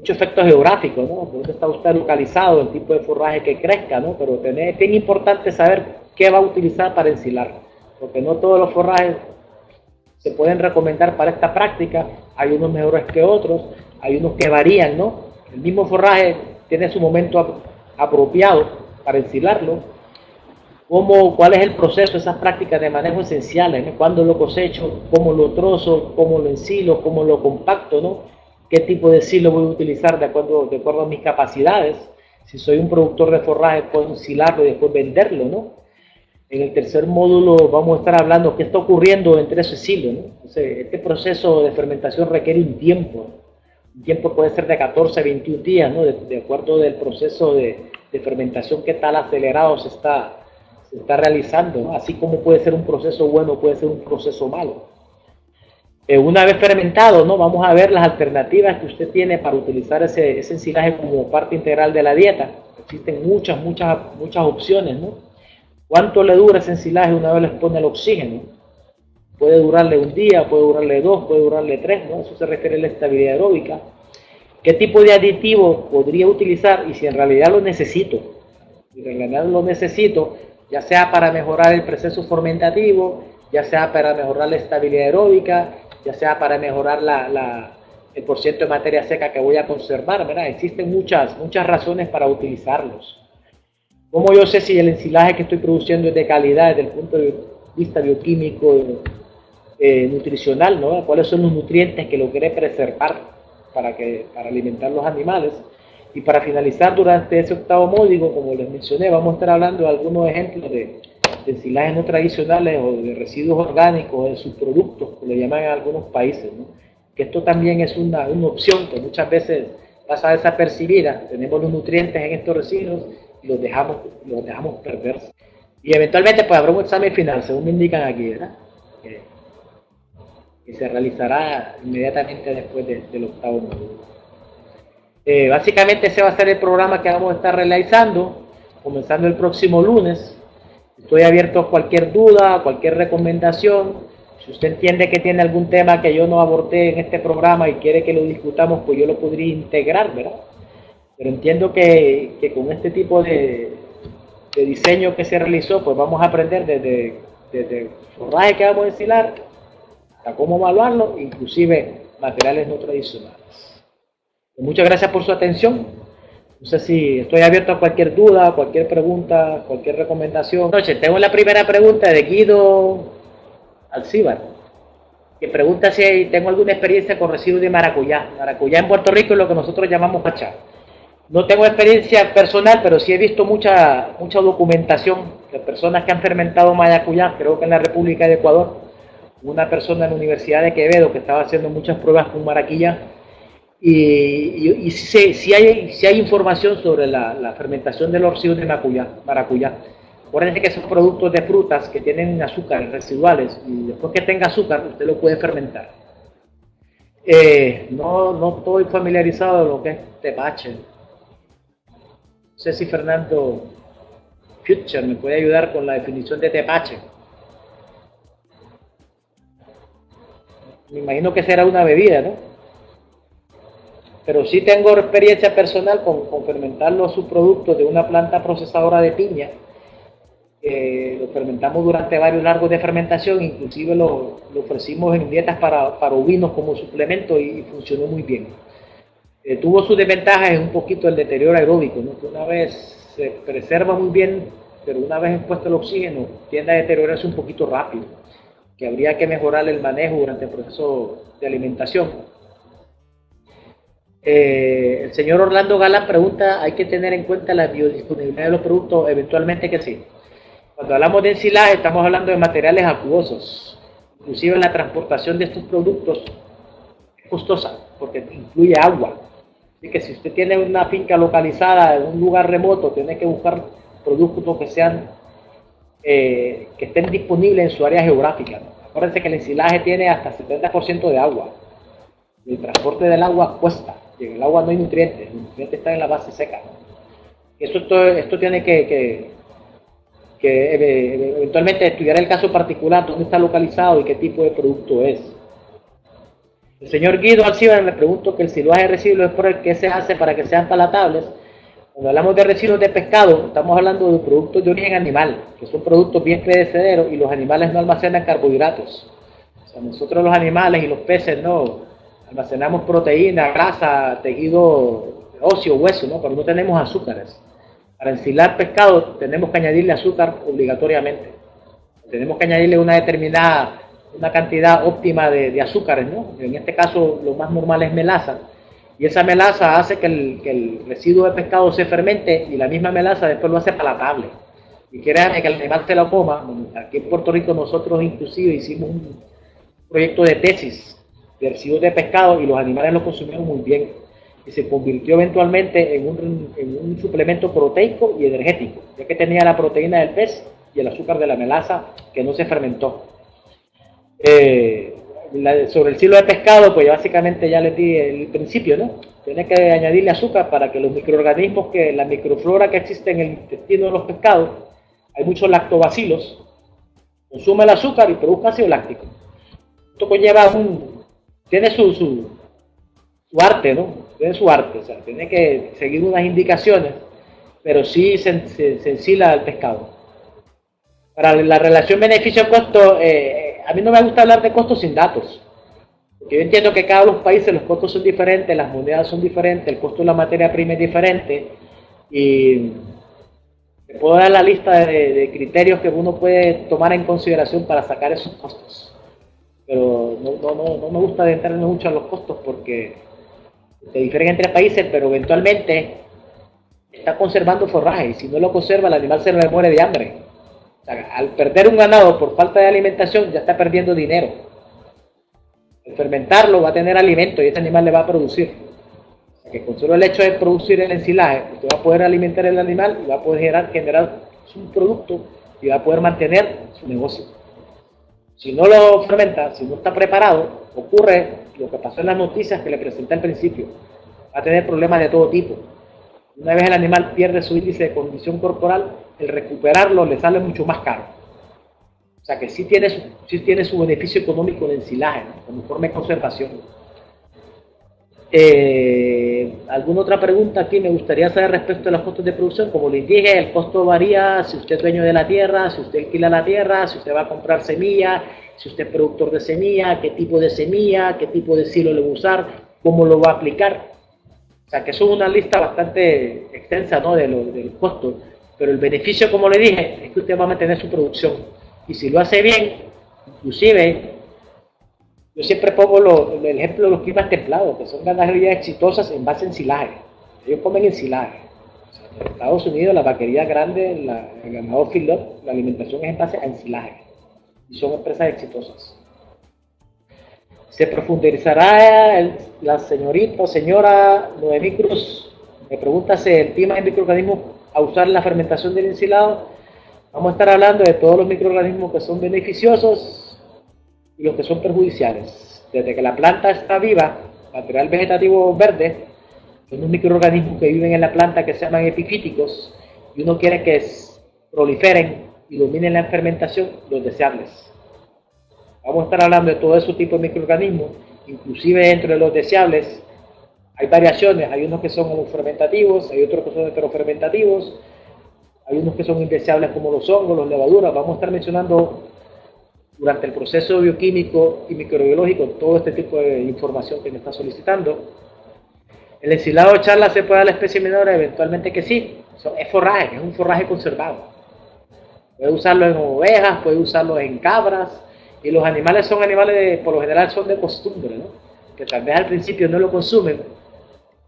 A: efecto geográfico, ¿no? Dónde está usted localizado, el tipo de forraje que crezca, ¿no? Pero es bien importante saber qué va a utilizar para ensilar, porque no todos los forrajes se pueden recomendar para esta práctica. Hay unos mejores que otros, hay unos que varían, ¿no? El mismo forraje tiene su momento apropiado para ensilarlo. ¿Cuál es el proceso? Esas prácticas de manejo esenciales, ¿no? Cuándo lo cosecho, cómo lo trozo, cómo lo ensilo, cómo lo compacto, ¿no? Qué tipo de silo voy a utilizar de acuerdo a mis capacidades. Si soy un productor de forraje, puedo ensilarlo y después venderlo, ¿no? En el tercer módulo vamos a estar hablando qué está ocurriendo entre esos silos, ¿no? Entonces, este proceso de fermentación requiere un tiempo. Un tiempo puede ser de 14 a 21 días, ¿no? De acuerdo del proceso de fermentación que tal acelerado se está realizando, ¿no? Así como puede ser un proceso bueno, puede ser un proceso malo. Una vez fermentado, ¿no? Vamos a ver las alternativas que usted tiene para utilizar ese ensilaje como parte integral de la dieta. Existen muchas opciones, ¿no? ¿Cuánto le dura ese ensilaje una vez les pone el oxígeno? Puede durarle un día, puede durarle 2, puede durarle 3, ¿no? Eso se refiere a la estabilidad aeróbica. ¿Qué tipo de aditivo podría utilizar y si en realidad lo necesito? Si en realidad lo necesito, ya sea para mejorar el proceso fermentativo, ya sea para mejorar la estabilidad aeróbica, ya sea para mejorar el porcentaje de materia seca que voy a conservar, ¿verdad? Existen muchas razones para utilizarlos. ¿Cómo yo sé si el ensilaje que estoy produciendo es de calidad desde el punto de vista bioquímico, nutricional, ¿no? ¿Cuáles son los nutrientes que logré preservar para alimentar los animales? Y para finalizar, durante ese octavo módulo, como les mencioné, vamos a estar hablando de algunos ejemplos de ensilajes no tradicionales o de residuos orgánicos o de subproductos, que le llaman en algunos países, ¿no? Que esto también es una opción que muchas veces pasa desapercibida. Tenemos los nutrientes en estos residuos y los dejamos perderse. Y eventualmente pues habrá un examen final, según me indican aquí, ¿verdad? Que se realizará inmediatamente después del octavo módulo. Básicamente ese va a ser el programa que vamos a estar realizando, comenzando el próximo lunes. Estoy abierto a cualquier duda, a cualquier recomendación. Si usted entiende que tiene algún tema que yo no abordé en este programa y quiere que lo discutamos, pues yo lo podría integrar, ¿verdad? Pero entiendo que con este tipo de diseño que se realizó, pues vamos a aprender desde forraje que vamos a ensilar, hasta cómo evaluarlo, inclusive materiales no tradicionales. Muchas gracias por su atención. No sé si estoy abierto a cualquier duda, cualquier pregunta, cualquier recomendación. Noche, tengo la primera pregunta de Guido Alcíbar, que pregunta si tengo alguna experiencia con residuos de maracuyá. Maracuyá en Puerto Rico es lo que nosotros llamamos pacha. No tengo experiencia personal, pero sí he visto mucha documentación de personas que han fermentado maracuyá, creo que en la República de Ecuador. Una persona en la Universidad de Quevedo que estaba haciendo muchas pruebas con maracuyá. Y si hay información sobre la fermentación de los residuos de maracuyá. Acuérdense que son productos de frutas que tienen azúcares residuales y después que tenga azúcar usted lo puede fermentar. No estoy familiarizado de lo que es tepache. No sé si Fernando Future me puede ayudar con la definición de tepache. Me imagino que será una bebida, ¿no? Pero sí tengo experiencia personal con fermentar los subproductos de una planta procesadora de piña. Lo fermentamos durante varios largos de fermentación, inclusive lo ofrecimos en dietas para ovinos como suplemento y funcionó muy bien. Tuvo sus desventajas en un poquito el deterioro aeróbico, ¿no? Que una vez se preserva muy bien, pero una vez expuesto el oxígeno tiende a deteriorarse un poquito rápido, que habría que mejorar el manejo durante el proceso de alimentación. El señor Orlando Galán pregunta, ¿hay que tener en cuenta la biodisponibilidad de los productos? Eventualmente que sí. Cuando hablamos de ensilaje estamos hablando de materiales acuosos. Inclusive la transportación de estos productos es costosa porque incluye agua. Así que si usted tiene una finca localizada en un lugar remoto, tiene que buscar productos que estén disponibles en su área geográfica, ¿no? Acuérdense que el ensilaje tiene hasta 70% de agua. El transporte del agua cuesta. Y en el agua no hay nutrientes, los nutrientes están en la base seca, ¿no? Esto tiene que eventualmente estudiar el caso particular, dónde está localizado y qué tipo de producto es. El señor Guido Alcíbar le pregunto que el silaje de residuos es por el que se hace para que sean palatables. Cuando hablamos de residuos de pescado, estamos hablando de productos de origen animal, que son productos bien perecederos y los animales no almacenan carbohidratos. O sea, nosotros los animales y los peces no almacenamos proteína, grasa, tejido óseo, hueso, ¿no? Pero no tenemos azúcares. Para ensilar pescado tenemos que añadirle azúcar obligatoriamente. Tenemos que añadirle una cantidad óptima de azúcares, ¿no? En este caso lo más normal es melaza. Y esa melaza hace que el residuo de pescado se fermente y la misma melaza después lo hace palatable. Y créanme que el animal se lo coma. Aquí en Puerto Rico nosotros inclusive hicimos un proyecto de tesis de residuos de pescado y los animales lo consumieron muy bien. Y se convirtió eventualmente en un suplemento proteico y energético, ya que tenía la proteína del pez y el azúcar de la melaza que no se fermentó. Sobre el silo de pescado, pues básicamente ya les di el principio, ¿no? Tiene que añadirle azúcar para que los microorganismos, la microflora que existe en el intestino de los pescados, hay muchos lactobacilos, consume el azúcar y produzca ácido láctico. Esto conlleva tiene su arte, ¿no? Tiene su arte, o sea, tiene que seguir unas indicaciones, pero sí se ensila el pescado. Para la relación beneficio-costo, a mí no me gusta hablar de costos sin datos, porque yo entiendo que cada uno de los países los costos son diferentes, las monedas son diferentes, el costo de la materia prima es diferente, y te puedo dar la lista de criterios que uno puede tomar en consideración para sacar esos costos. Pero no me gusta adentrarme mucho a los costos porque se difieren entre países, pero eventualmente está conservando forraje, y si no lo conserva el animal se le muere de hambre. O sea, al perder un ganado por falta de alimentación ya está perdiendo dinero. Al fermentarlo va a tener alimento y ese animal le va a producir. O sea, que con solo el hecho de producir el ensilaje, usted va a poder alimentar el animal y va a poder generar un producto y va a poder mantener su negocio. Si no lo fermenta, si no está preparado, ocurre lo que pasó en las noticias que le presenté al principio. Va a tener problemas de todo tipo. Una vez el animal pierde su índice de condición corporal, el recuperarlo le sale mucho más caro. O sea que sí tiene su beneficio económico el ensilaje, ¿no? Como forma de conservación. ¿Alguna otra pregunta aquí? Me gustaría saber respecto a los costos de producción. Como les dije, el costo varía si usted es dueño de la tierra, si usted alquila la tierra, si usted va a comprar semilla, si usted es productor de semilla, qué tipo de semilla, qué tipo de silo le va a usar, cómo lo va a aplicar. O sea que eso es una lista bastante extensa, ¿no? de los costos. Pero el beneficio, como le dije, es que usted va a mantener su producción. Y si lo hace bien, inclusive, yo siempre pongo el ejemplo de los climas templados, que son ganaderías exitosas en base a ensilaje. Ellos comen ensilaje. O sea, en Estados Unidos, la vaquería grande, el ganado feedlot, la alimentación es en base a ensilaje. Y son empresas exitosas. Se profundizará la señorita o señora Noemí Cruz. Me pregunta si el tema de microorganismos a usar en la fermentación del ensilado. Vamos a estar hablando de todos los microorganismos que son beneficiosos y los que son perjudiciales. Desde que la planta está viva, material vegetativo verde, son unos microorganismos que viven en la planta que se llaman epifíticos y uno quiere que proliferen y dominen la fermentación, los deseables. Vamos a estar hablando de todo ese tipo de microorganismos, inclusive dentro de los deseables hay variaciones, hay unos que son homofermentativos, hay otros que son heterofermentativos, hay unos que son indeseables como los hongos, las levaduras. Vamos a estar mencionando durante el proceso bioquímico y microbiológico todo este tipo de información que me está solicitando. El ensilado de charla se puede dar a la especie menor, eventualmente que sí, es forraje, es un forraje conservado. Puede usarlo en ovejas, puede usarlo en cabras, y los animales son animales, por lo general son de costumbre, ¿no? Que tal vez al principio no lo consumen,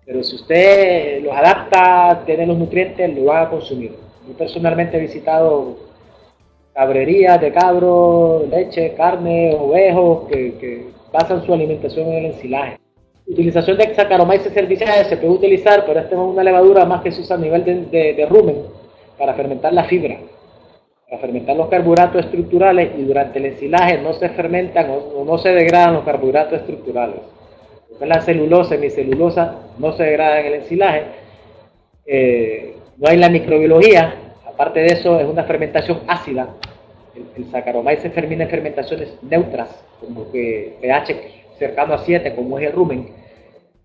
A: pero si usted los adapta, tiene los nutrientes, lo va a consumir. Yo personalmente he visitado cabrerías de cabro, leche, carne, ovejos que basan su alimentación en el ensilaje. Utilización de Saccharomyces cerevisiae se puede utilizar, pero esta es una levadura más que se usa a nivel de rumen para fermentar la fibra, para fermentar los carbohidratos estructurales, y durante el ensilaje no se fermentan o no se degradan los carbohidratos estructurales. La celulosa y hemicelulosa no se degradan en el ensilaje. No hay la microbiología. Aparte de eso, es una fermentación ácida. El Saccharomyces se fermina en fermentaciones neutras, como que pH cercano a 7, como es el rumen.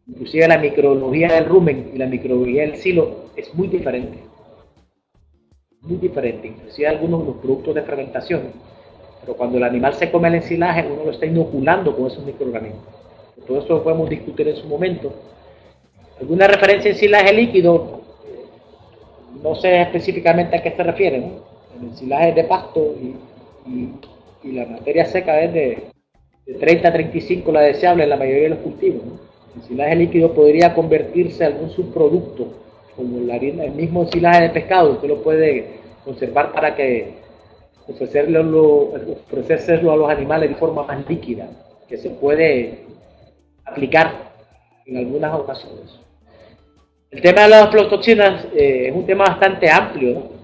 A: Inclusive la microbiología del rumen y la microbiología del silo es muy diferente. Muy diferente, inclusive algunos de los productos de fermentación. Pero cuando el animal se come el ensilaje, uno lo está inoculando con esos microorganismos. Todo eso lo podemos discutir en su momento. ¿Alguna referencia a ensilaje líquido? No sé específicamente a qué se refiere, ¿no? El ensilaje es de pasto y la materia seca es de 30 a 35, la deseable en la mayoría de los cultivos, ¿no? El ensilaje líquido podría convertirse en algún subproducto, como la harina, el mismo ensilaje de pescado. Usted lo puede conservar para que ofrecérselo a los animales de forma más líquida, que se puede aplicar en algunas ocasiones. El tema de las aflatoxinas es un tema bastante amplio, ¿no?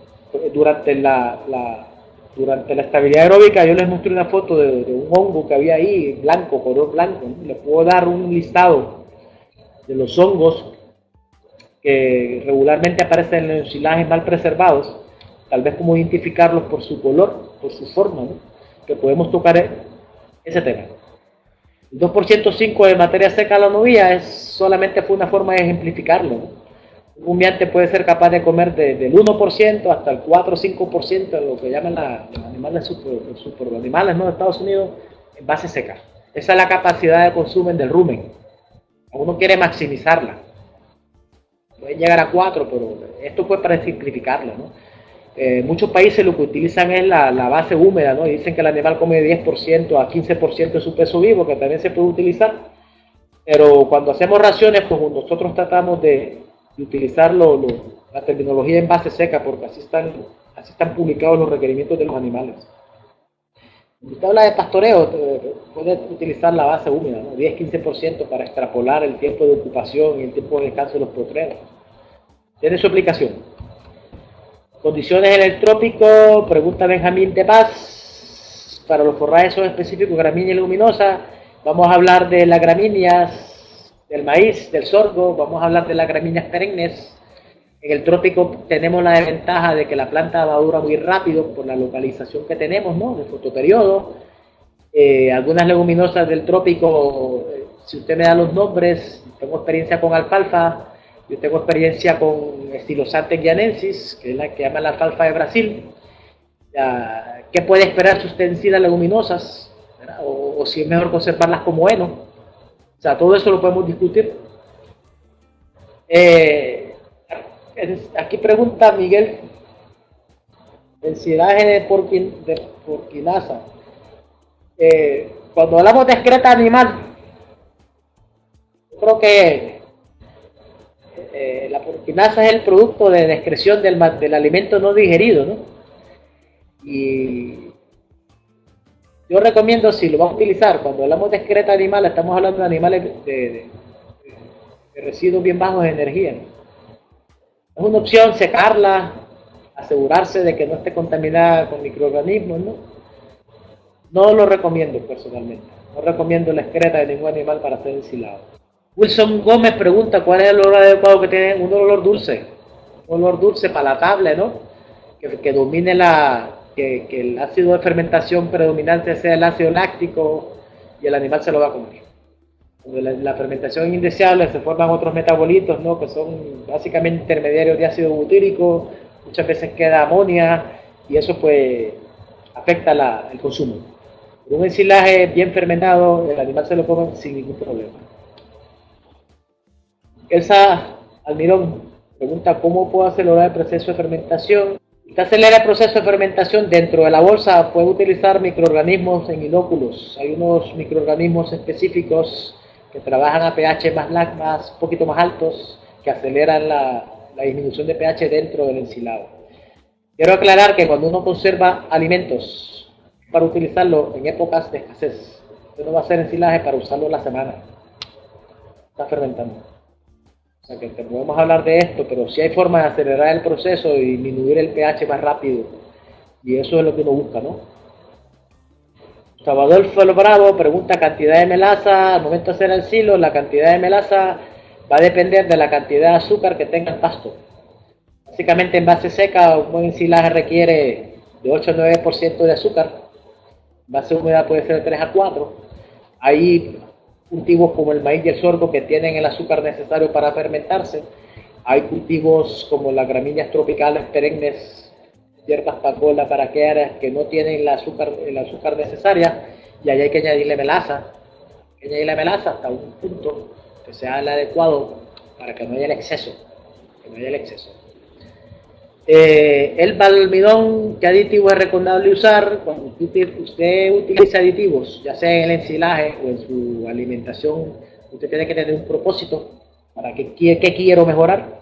A: Durante la estabilidad aeróbica yo les mostré una foto de un hongo que había ahí, blanco, color blanco, ¿no? Les puedo dar un listado de los hongos que regularmente aparecen en los ensilajes mal preservados, tal vez como identificarlos por su color, por su forma, ¿no? Que podemos tocar ese tema. El 2% 5 de materia seca a la novia solamente fue una forma de ejemplificarlo, ¿no? Un rumiante puede ser capaz de comer del 1% hasta el 4 o 5% de lo que llaman los animales superanimales, ¿no?, de Estados Unidos, en base seca. Esa es la capacidad de consumo del rumen. Uno quiere maximizarla. Pueden llegar a 4, pero esto fue para simplificarlo, ¿no? Muchos países lo que utilizan es la base húmeda, ¿no? Y dicen que el animal come 10% a 15% de su peso vivo, que también se puede utilizar. Pero cuando hacemos raciones, pues nosotros tratamos de utilizar la terminología en base seca, porque así están publicados los requerimientos de los animales. Si usted habla de pastoreo, puede utilizar la base húmeda, ¿no? 10-15% para extrapolar el tiempo de ocupación y el tiempo de descanso de los potreros. Tiene su aplicación. Condiciones en el trópico, pregunta Benjamín de Paz. Para los forrajes son específicos, gramínea y leguminosa. Vamos a hablar de las gramíneas, del maíz, del sorgo. Vamos a hablar de las gramíneas perennes. En el trópico tenemos la desventaja de que la planta madura muy rápido por la localización que tenemos, ¿no?, de fotoperiodo. Algunas leguminosas del trópico, si usted me da los nombres, tengo experiencia con alfalfa, yo tengo experiencia con Stylosantes guianensis, que es la que llama la alfalfa de Brasil. ¿Qué puede esperar si usted encina leguminosas? O si es mejor conservarlas como heno. O sea, todo eso lo podemos discutir. Aquí pregunta Miguel, densidad de porquinasa. Cuando hablamos de excreta animal, yo creo que la porquinasa es el producto de excreción del alimento no digerido, ¿no? Y yo recomiendo, si lo vamos a utilizar, cuando hablamos de excreta animal, estamos hablando de animales de residuos bien bajos de energía, ¿no? Es una opción secarla, asegurarse de que no esté contaminada con microorganismos, ¿no? No lo recomiendo personalmente. No recomiendo la excreta de ningún animal para ser ensilado. Wilson Gómez pregunta cuál es el olor adecuado que tiene. Un olor dulce. Un olor dulce, palatable, ¿no? Que domine que el ácido de fermentación predominante sea el ácido láctico y el animal se lo va a comer. Cuando la fermentación es indeseable se forman otros metabolitos, ¿no?, que son básicamente intermediarios de ácido butírico, muchas veces queda amonia y eso pues afecta el consumo. Pero un ensilaje bien fermentado, el animal se lo come sin ningún problema. Elsa Almirón pregunta cómo puedo acelerar el proceso de fermentación. Usted acelera el proceso de fermentación dentro de la bolsa, puede utilizar microorganismos en inóculos. Hay unos microorganismos específicos que trabajan a pH un poquito más altos, que aceleran la disminución de pH dentro del ensilado. Quiero aclarar que cuando uno conserva alimentos para utilizarlo en épocas de escasez, usted no va a hacer ensilaje para usarlo en la semana. Está fermentando. O sea que podemos hablar de esto, pero sí hay forma de acelerar el proceso y disminuir el pH más rápido. Y eso es lo que uno busca, ¿no? Salvador Bravo pregunta cantidad de melaza. Al momento de hacer el silo, la cantidad de melaza va a depender de la cantidad de azúcar que tenga el pasto. Básicamente en base seca, un buen ensilaje requiere de 8 a 9% de azúcar. En base húmeda puede ser de 3 a 4. Hay cultivos como el maíz y el sorgo que tienen el azúcar necesario para fermentarse. Hay cultivos como las gramíneas tropicales perennes, hierbas pacola, paraqueras, que no tienen el azúcar necesaria, y ahí hay que añadirle melaza. Hay que añadirle melaza hasta un punto que sea el adecuado para que no haya el exceso. El almidón, ¿qué aditivo es recomendable usar? Cuando usted utiliza aditivos, ya sea en el ensilaje o en su alimentación, usted tiene que tener un propósito. ¿Para qué quiero mejorar?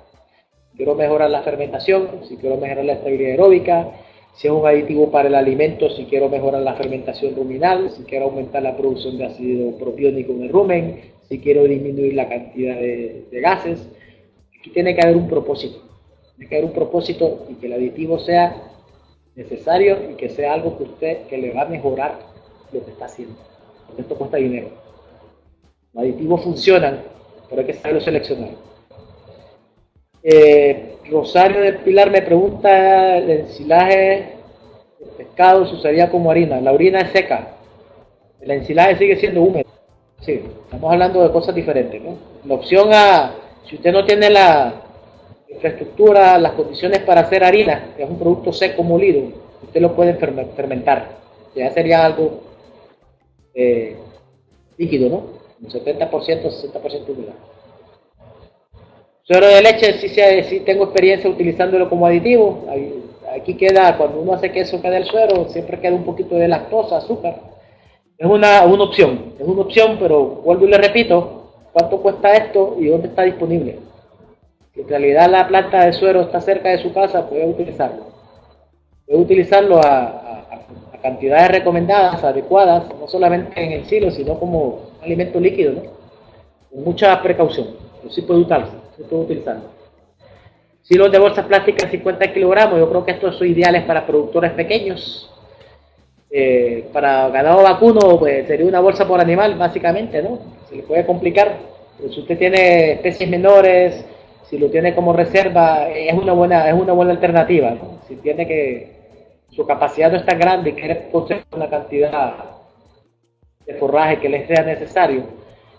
A: Quiero mejorar la fermentación, si quiero mejorar la estabilidad aeróbica, si es un aditivo para el alimento, si quiero mejorar la fermentación ruminal, si quiero aumentar la producción de ácido propiónico en el rumen, si quiero disminuir la cantidad de gases. Aquí tiene que haber un propósito. Tiene que haber un propósito y que el aditivo sea necesario y que sea algo que le va a mejorar lo que está haciendo. Porque esto cuesta dinero. Los aditivos funcionan, pero hay que saberlo seleccionar. Rosario del Pilar me pregunta, el ensilaje de pescado se usaría como harina. La orina es seca, el ensilaje sigue siendo húmedo. Sí, estamos hablando de cosas diferentes, ¿no? La opción A, si usted no tiene infraestructura, las condiciones para hacer harina, que es un producto seco molido, usted lo puede fermentar. Ya sería algo líquido, ¿no? Un 70%, 60% de humedad. Suero de leche sí tengo experiencia utilizándolo como aditivo. Aquí queda, cuando uno hace queso queda el suero, siempre queda un poquito de lactosa, azúcar. Es una opción, pero vuelvo y le repito, ¿cuánto cuesta esto y dónde está disponible? Si en realidad la planta de suero está cerca de su casa, puede utilizarlo. Puede utilizarlo a cantidades recomendadas, adecuadas, no solamente en el silo, sino como alimento líquido, ¿no? Con mucha precaución, pero sí puede utilizarlo. Silos de bolsas plásticas 50 kilogramos, yo creo que estos son ideales para productores pequeños. Para ganado vacuno, pues sería una bolsa por animal, básicamente, ¿no? Se le puede complicar, pero si usted tiene especies menores, si lo tiene como reserva, es una buena alternativa, ¿no? Si tiene su capacidad no es tan grande y quiere conservar una cantidad de forraje que le sea necesario.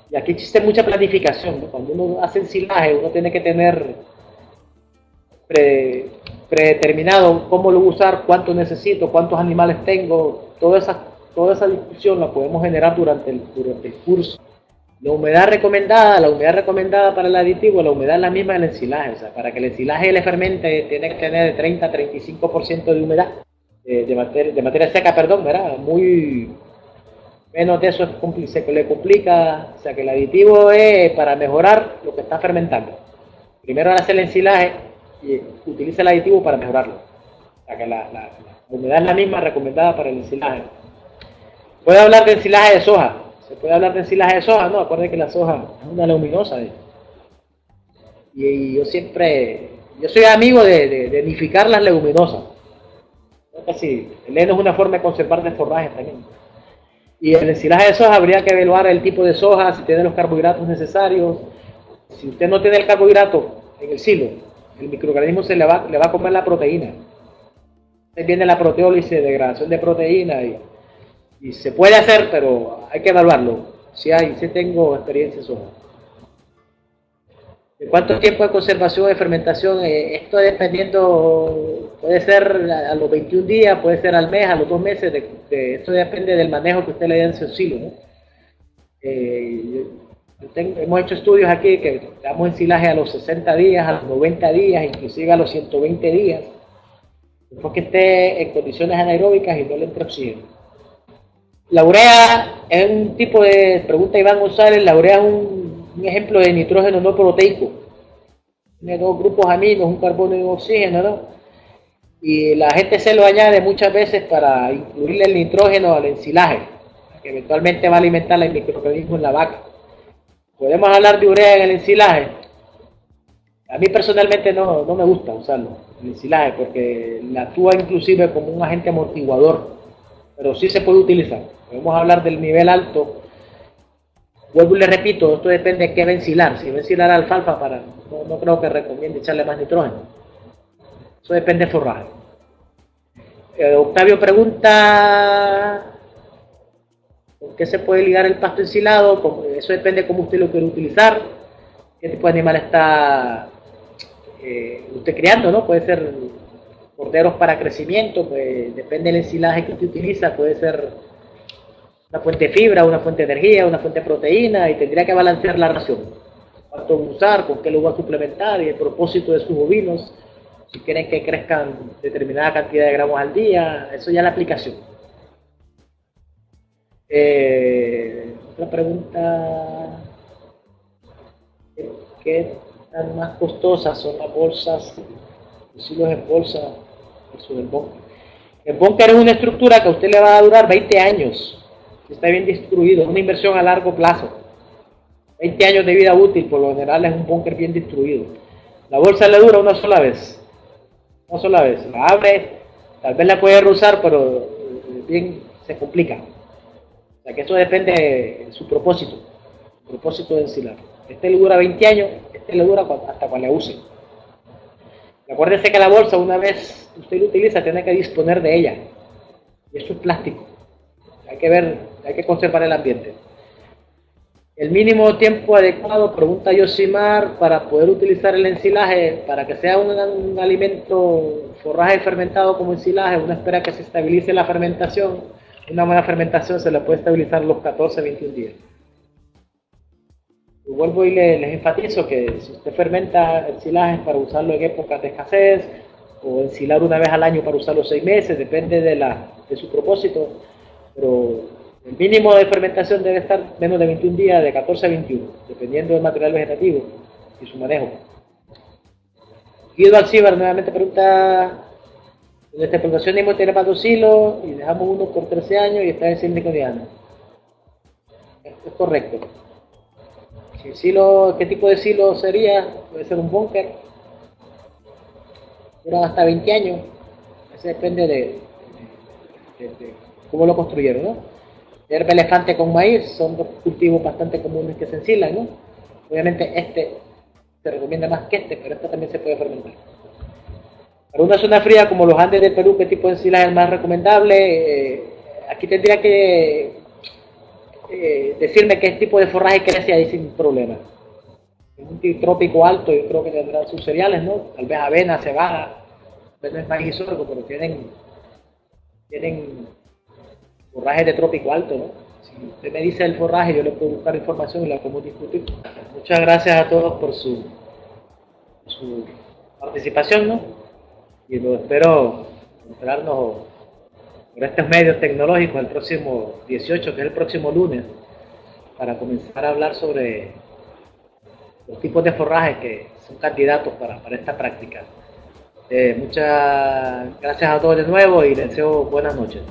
A: Y aquí existe mucha planificación, ¿no? Cuando uno hace ensilaje, uno tiene que tener predeterminado cómo lo voy a usar, cuánto necesito, cuántos animales tengo, toda esa discusión la podemos generar durante el curso. La humedad recomendada para el aditivo, la humedad es la misma del ensilaje, o sea, para que el ensilaje le fermente tiene que tener de 30 a 35% de humedad, de materia seca, perdón, ¿verdad? Menos de eso se le complica, o sea que el aditivo es para mejorar lo que está fermentando. Primero hace el ensilaje y utiliza el aditivo para mejorarlo. O sea que la humedad es la misma recomendada para el ensilaje. Puede hablar de ensilaje de soja. Se puede hablar de ensilaje de soja, ¿no? Acuérdense que la soja es una leguminosa. Y yo soy amigo de nidificar las leguminosas. Casi, el heno es una forma de conservar de forraje también. Y el ensilaje de soja habría que evaluar el tipo de soja, si tiene los carbohidratos necesarios. Si usted no tiene el carbohidrato en el silo, el microorganismo le va a comer la proteína. Ahí viene la proteólisis, degradación de proteína y se puede hacer, pero hay que evaluarlo. Si tengo experiencia en soja. ¿De cuánto tiempo de conservación de fermentación? Esto dependiendo, puede ser a los 21 días, puede ser al mes, a los 2 meses, esto depende del manejo que usted le dé en su silo, ¿no? Hemos hecho estudios aquí que damos ensilaje a los 60 días, a los 90 días, inclusive a los 120 días, después que esté en condiciones anaeróbicas y no le entre oxígeno. La urea es un tipo de, pregunta Iván González, la urea es un ejemplo de nitrógeno no proteico. Tiene 2 grupos aminos, un carbono y un oxígeno, ¿no? Y la gente se lo añade muchas veces para incluirle el nitrógeno al ensilaje, que eventualmente va a alimentar el microorganismo en la vaca. ¿Podemos hablar de urea en el ensilaje? A mí personalmente no me gusta usarlo, el ensilaje, porque actúa inclusive como un agente amortiguador, pero sí se puede utilizar. Podemos hablar del nivel alto. Vuelvo y le repito, esto depende de qué va a ensilar. Si va a ensilar alfalfa, no creo que recomiende echarle más nitrógeno. Eso depende de forraje. Octavio pregunta, ¿con qué se puede ligar el pasto ensilado? Eso depende de cómo usted lo quiere utilizar, qué tipo de animal está usted criando, ¿no? Puede ser corderos para crecimiento, pues depende del ensilaje que usted utiliza, puede ser una fuente de fibra, una fuente de energía, una fuente de proteína, y tendría que balancear la ración. Cuánto usar, con qué lo va a suplementar y el propósito de sus ovinos, si quieren que crezcan determinada cantidad de gramos al día, eso ya es la aplicación. Otra pregunta, ¿qué tan más costosas son las bolsas, los silos en bolsa versus el búnker? El búnker es una estructura que a usted le va a durar 20 años, está bien distribuido, es una inversión a largo plazo. 20 años de vida útil, por lo general es un búnker bien distribuido. La bolsa le dura una sola vez, la abre, tal vez la puede reusar, pero bien se complica. O sea que eso depende de su propósito de ensilar. Este le dura 20 años, este le dura hasta cuando le use. Y acuérdese que la bolsa, una vez usted la utiliza, tiene que disponer de ella. Y esto es plástico. Hay que conservar el ambiente. El mínimo tiempo adecuado, pregunta Yosimar, para poder utilizar el ensilaje, para que sea un alimento, forraje fermentado como ensilaje, uno espera que se estabilice la fermentación. Una buena fermentación se le puede estabilizar los 14-21 días. Y vuelvo y les enfatizo que si usted fermenta ensilajes para usarlo en épocas de escasez, o ensilar una vez al año para usarlo 6 meses, depende de su propósito, pero el mínimo de fermentación debe estar menos de 21 días, de 14 a 21, dependiendo del material vegetativo y su manejo. Guido Alcibar nuevamente pregunta, en nuestra explotación hemos tener más 2 silos y dejamos uno por 13 años y está en siliconiano. Es correcto. Si silo, ¿qué tipo de silo sería? Puede ser un búnker. Dura hasta 20 años. Eso depende de cómo lo construyeron, ¿no? Hierba elefante con maíz son dos cultivos bastante comunes que se ensilan, ¿no? Obviamente este se recomienda más que este, pero este también se puede fermentar. Para una zona fría como los Andes del Perú, ¿qué tipo de ensilaje es el más recomendable? Aquí tendría que decirme qué tipo de forraje crece ahí sin problema. En un trópico alto yo creo que tendrán sus cereales, ¿no? Tal vez avena, cebada, tal vez maíz y sorgo, pero tienen forraje de trópico alto, ¿no? Si usted me dice el forraje, yo le puedo buscar información y la podemos discutir. Muchas gracias a todos por su participación, ¿no? Y lo espero encontrarnos por estos medios tecnológicos el próximo 18, que es el próximo lunes, para comenzar a hablar sobre los tipos de forrajes que son candidatos para esta práctica. Muchas gracias a todos de nuevo y les deseo buenas noches.